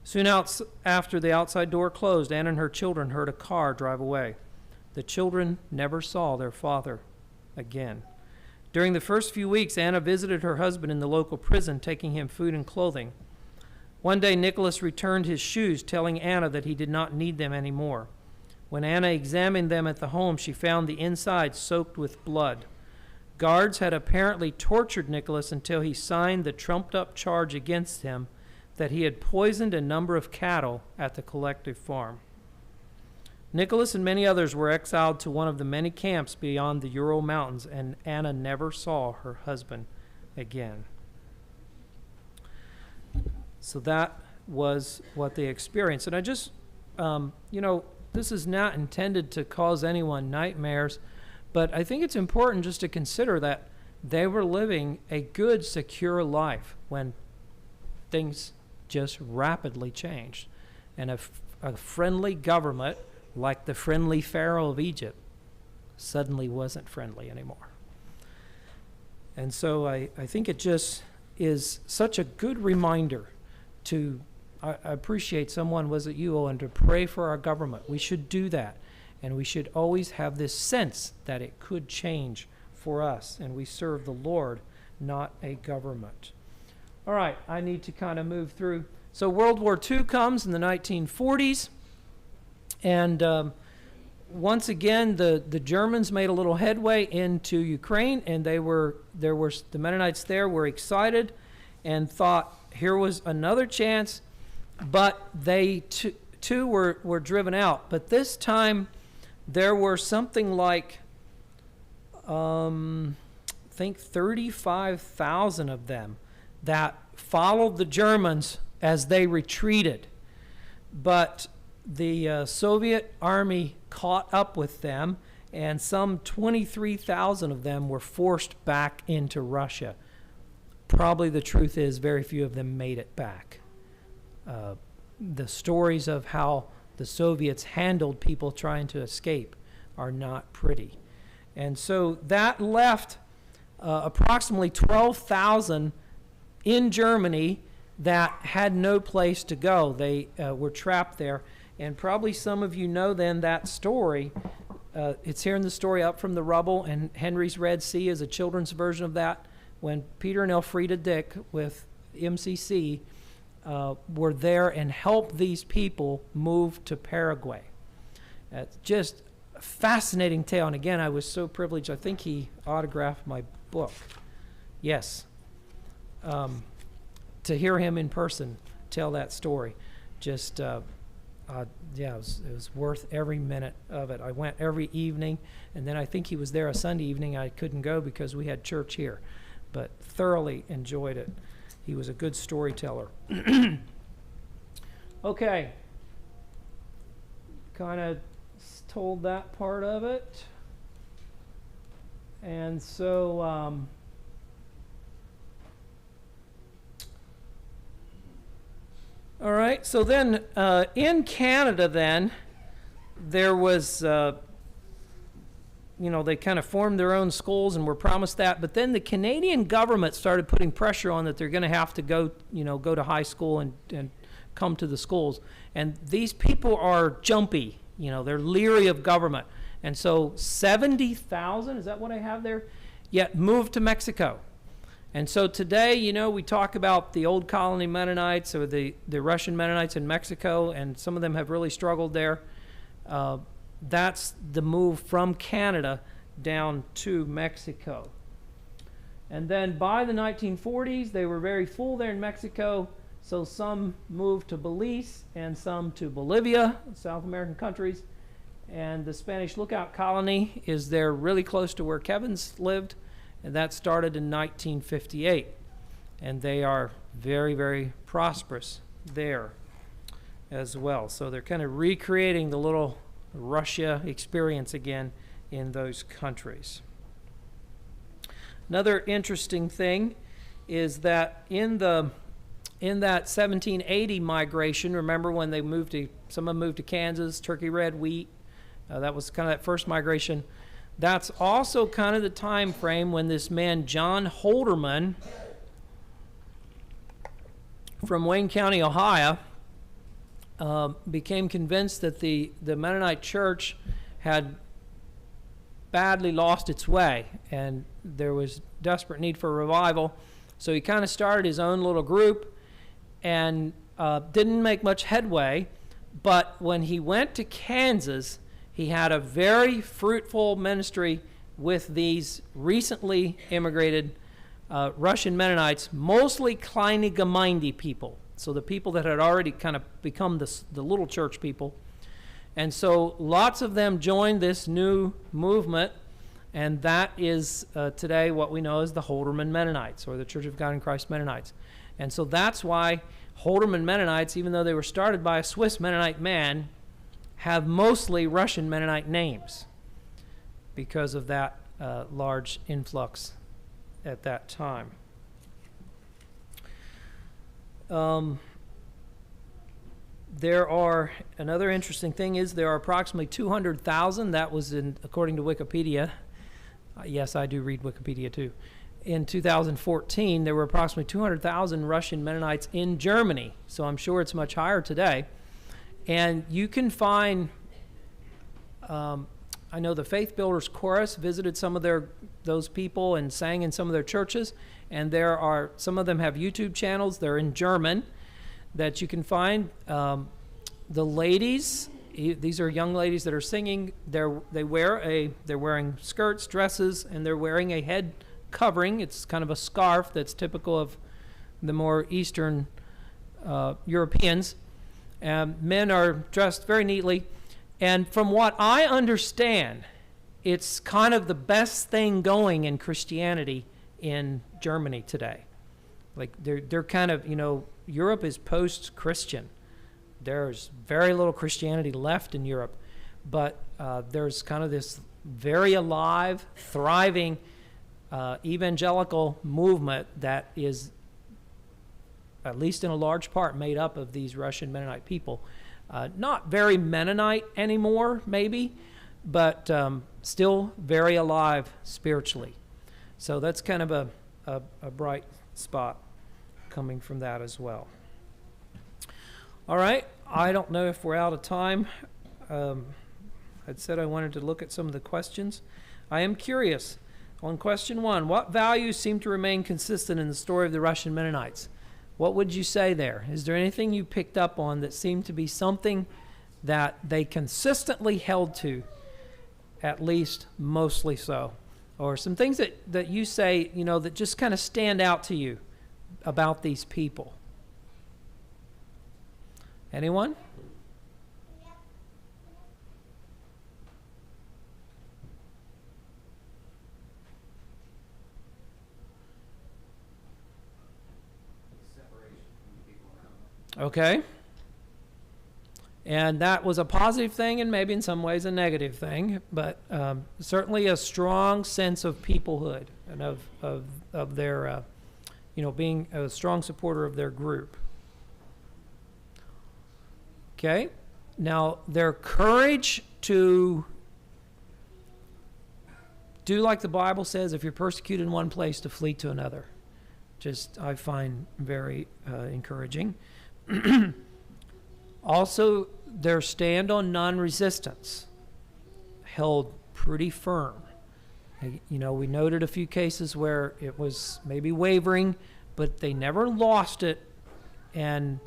Soon after the outside door closed, Anna and her children heard a car drive away. The children never saw their father again. During the first few weeks, Anna visited her husband in the local prison, taking him food and clothing. One day, Nicholas returned his shoes, telling Anna that he did not need them anymore. When Anna examined them at the home, she found the inside soaked with blood. Guards had apparently tortured Nicholas until he signed the trumped-up charge against him that he had poisoned a number of cattle at the collective farm. Nicholas and many others were exiled to one of the many camps beyond the Ural Mountains, and Anna never saw her husband again. So that was what they experienced. And I just, this is not intended to cause anyone nightmares, but I think it's important just to consider that they were living a good, secure life when things just rapidly changed. And a friendly government, like the friendly Pharaoh of Egypt, suddenly wasn't friendly anymore. And so I think it just is such a good reminder to, I appreciate someone, was it you, Owen, to pray for our government. We should do that. And we should always have this sense that it could change for us. And we serve the Lord, not a government. All right, I need to kind of move through. So World War II comes in the 1940s. And once again, the Germans made a little headway into Ukraine. And the Mennonites there were excited and thought here was another chance. But they too were driven out. But this time, there were something like, I think 35,000 of them that followed the Germans as they retreated. But the Soviet army caught up with them, and some 23,000 of them were forced back into Russia. Probably the truth is very few of them made it back. The stories of how the Soviets handled people trying to escape are not pretty. And so that left approximately 12,000 in Germany that had no place to go. They were trapped there. And probably some of you know then that story. It's here in the story, Up from the Rubble, and Henry's Red Sea is a children's version of that. When Peter and Elfrida Dick with MCC were there and helped these people move to Paraguay. It's just a fascinating tale. And again, I was so privileged. I think he autographed my book. Yes. To hear him in person tell that story, just, it was worth every minute of it. I went every evening, and then I think he was there a Sunday evening. I couldn't go because we had church here, but thoroughly enjoyed it. He was a good storyteller. Okay. Kind of told that part of it. And so, all right. So then in Canada then, there was, they kind of formed their own schools and were promised that. But then the Canadian government started putting pressure on that they're going to have to go to high school and come to the schools. And these people are jumpy. They're leery of government. And so 70,000, is that what I have there? Yet moved to Mexico. And so today, we talk about the old colony Mennonites or the Russian Mennonites in Mexico, and some of them have really struggled there. That's the move from Canada down to Mexico. And then by the 1940s, they were very full there in Mexico, so some moved to Belize and some to Bolivia, South American countries. And the Spanish Lookout Colony is there really close to where Kevin's lived, and that started in 1958. And they are very, very prosperous there as well. So they're kind of recreating the little Russia experience again in those countries. Another interesting thing is that in that 1780 migration, remember when some of them moved to Kansas, turkey red wheat, that was kind of that first migration. That's also kind of the time frame when this man John Holderman from Wayne County, Ohio, became convinced that the Mennonite church had badly lost its way and there was desperate need for revival. So he kind of started his own little group and didn't make much headway. But when he went to Kansas, he had a very fruitful ministry with these recently immigrated Russian Mennonites, mostly kleine Gemeinde people. So the people that had already kind of become the little church people. And so lots of them joined this new movement, and that is today what we know as the Holderman Mennonites, or the Church of God in Christ Mennonites. And so that's why Holderman Mennonites, even though they were started by a Swiss Mennonite man, have mostly Russian Mennonite names because of that large influx at that time. There are, another interesting thing is there are approximately 200,000, that was according to Wikipedia. Yes, I do read Wikipedia too. In 2014, there were approximately 200,000 Russian Mennonites in Germany, so I'm sure it's much higher today. And you can find, I know the Faith Builders Chorus visited some of those people and sang in some of their churches, and there are, some of them have YouTube channels, they're in German, that you can find. The ladies, these are young ladies that are singing, they're wearing skirts, dresses, and they're wearing a head covering. It's kind of a scarf that's typical of the more Eastern Europeans. Men are dressed very neatly. And from what I understand, it's kind of the best thing going in Christianity in Germany today. Like they're kind of, Europe is post-Christian. There's very little Christianity left in Europe, but there's kind of this very alive, thriving evangelical movement that is, at least in a large part, made up of these Russian Mennonite people. Not very Mennonite anymore, maybe, but still very alive spiritually. So that's kind of a bright spot coming from that as well. All right, I don't know if we're out of time. I'd said I wanted to look at some of the questions. I am curious. On question 1, what values seem to remain consistent in the story of the Russian Mennonites? What would you say there? Is there anything you picked up on that seemed to be something that they consistently held to, at least mostly so? Or some things that you say, that just kind of stand out to you about these people? Anyone? Okay. And that was a positive thing and maybe in some ways a negative thing, but certainly a strong sense of peoplehood and of their, being a strong supporter of their group. Okay. Now, their courage to do like the Bible says, if you're persecuted in one place, to flee to another. Just, I find very encouraging. Also, their stand on non-resistance held pretty firm. We noted a few cases where it was maybe wavering, but they never lost it. And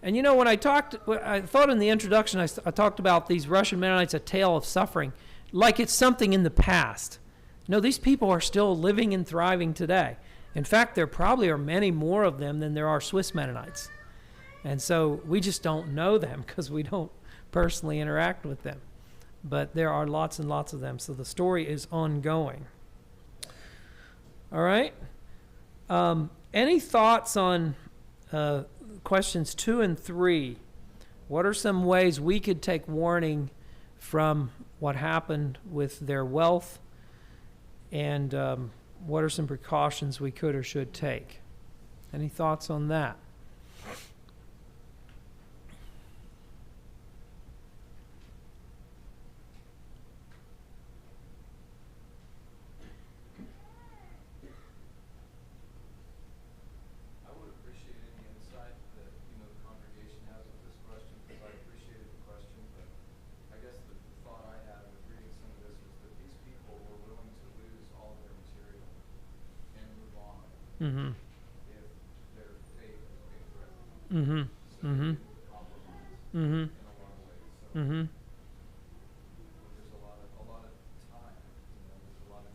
when I thought in the introduction, I talked about these Russian Mennonites, a tale of suffering, like it's something in the past. No, these people are still living and thriving today. In fact, there probably are many more of them than there are Swiss Mennonites. And so we just don't know them because we don't personally interact with them. But there are lots and lots of them, so the story is ongoing. All right. Any thoughts on questions 2 and 3? What are some ways we could take warning from what happened with their wealth? And what are some precautions we could or should take? Any thoughts on that? Mm-hmm. If their faith is being threatened. Mm-hmm. So Mm-hmm. compromise Mm-hmm. in a lot of ways. So Mm-hmm. there's a lot of time. There's a lot of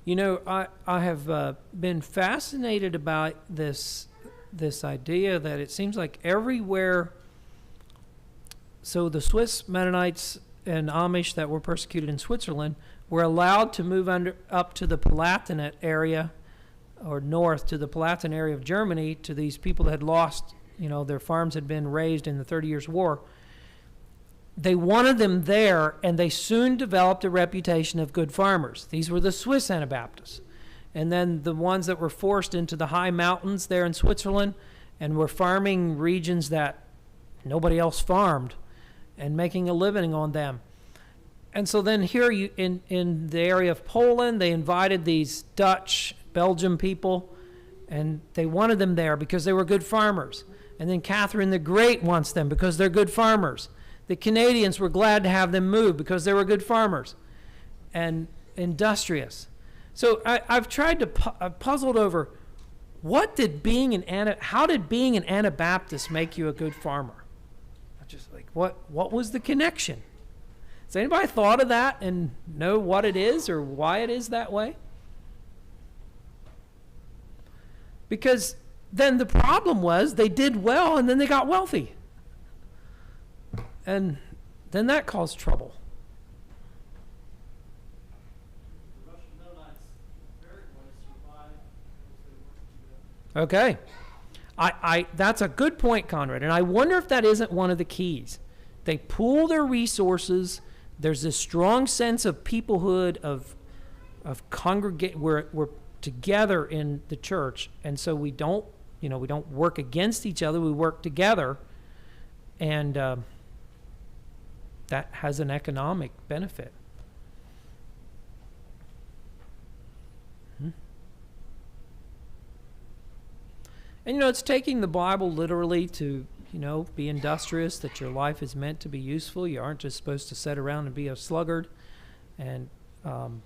You know, I have been fascinated about this idea that it seems like everywhere. So the Swiss Mennonites and Amish that were persecuted in Switzerland were allowed to move up to the Palatinate area, or north to the Palatinate area of Germany, to these people that had lost, their farms had been razed in the 30 Years' War. They wanted them there, and they soon developed a reputation of good farmers. These were the Swiss Anabaptists. And then the ones that were forced into the high mountains there in Switzerland and were farming regions that nobody else farmed and making a living on them. And so then here in the area of Poland, they invited these Dutch, Belgian people, and they wanted them there because they were good farmers. And then Catherine the Great wants them because they're good farmers. The Canadians were glad to have them move because they were good farmers and industrious. So I've tried to, I've puzzled over, how did being an Anabaptist make you a good farmer? Just like, what was the connection? Has anybody thought of that and know what it is or why it is that way? Because then the problem was they did well and then they got wealthy. And then that caused trouble. The Russian Mennonites apparently survived because they worked together. Okay. That's a good point, Conrad. And I wonder if that isn't one of the keys. They pool their resources. There's this strong sense of peoplehood, of congregate. We're together in the church, and so we don't work against each other. We work together, and that has an economic benefit. And it's taking the Bible literally to be industrious, that your life is meant to be useful. You aren't just supposed to sit around and be a sluggard. And, and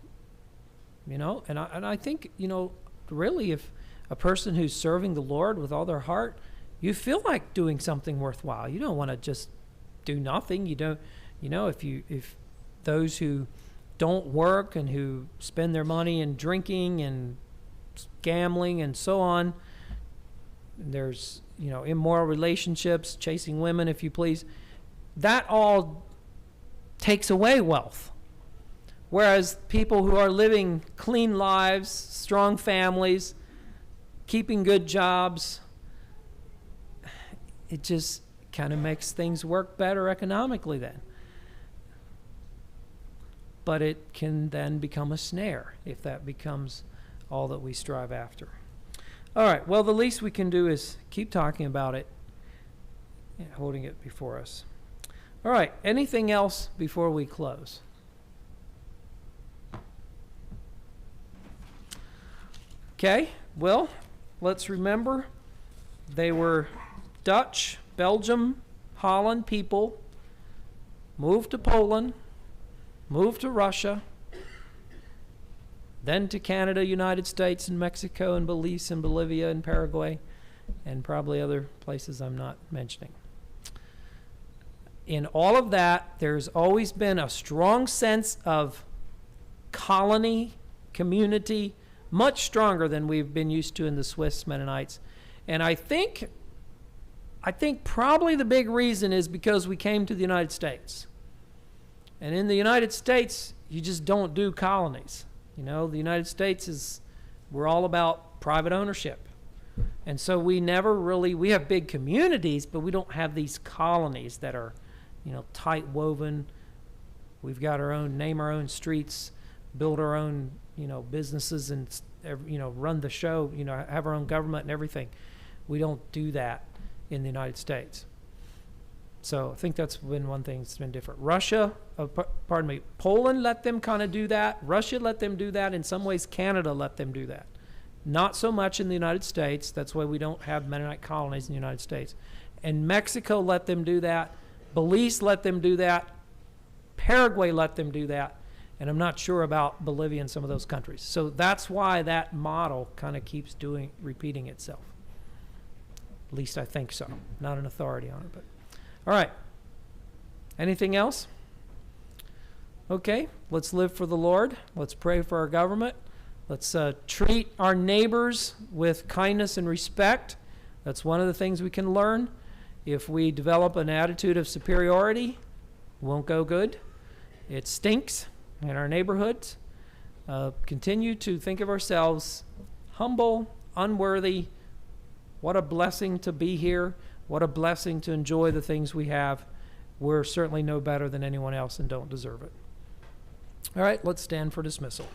I think, really if a person who's serving the Lord with all their heart, you feel like doing something worthwhile. You don't want to just do nothing. You don't, if those who don't work and who spend their money in drinking and gambling and so on, there's immoral relationships, chasing women, if you please, that all takes away wealth. Whereas people who are living clean lives, strong families, keeping good jobs, it just kind of makes things work better economically then. But it can then become a snare if that becomes all that we strive after. All right, well, the least we can do is keep talking about it and holding it before us. All right, anything else before we close? Okay, well, let's remember they were Dutch, Belgium, Holland people, moved to Poland, moved to Russia, then to Canada, United States, and Mexico, and Belize, and Bolivia, and Paraguay, and probably other places I'm not mentioning. In all of that, there's always been a strong sense of colony, community, much stronger than we've been used to in the Swiss Mennonites. And I think probably the big reason is because we came to the United States. And in the United States, you just don't do colonies. The United States we're all about private ownership. And so we have big communities, but we don't have these colonies that are, tight woven. We've got name our own streets, build our own, businesses and, run the show, have our own government and everything. We don't do that in the United States. So I think that's been one thing that's been different. Poland let them kind of do that. Russia let them do that. In some ways, Canada let them do that. Not so much in the United States. That's why we don't have Mennonite colonies in the United States. And Mexico let them do that. Belize let them do that. Paraguay let them do that. And I'm not sure about Bolivia and some of those countries. So that's why that model kind of keeps repeating itself. At least I think so. Not an authority on it, but. All right. Anything else? Okay, let's live for the Lord. Let's pray for our government. Let's treat our neighbors with kindness and respect. That's one of the things we can learn. If we develop an attitude of superiority, it won't go good. It stinks in our neighborhoods. Continue to think of ourselves humble, unworthy. What a blessing to be here. What a blessing to enjoy the things we have. We're certainly no better than anyone else and don't deserve it. All right, let's stand for dismissal.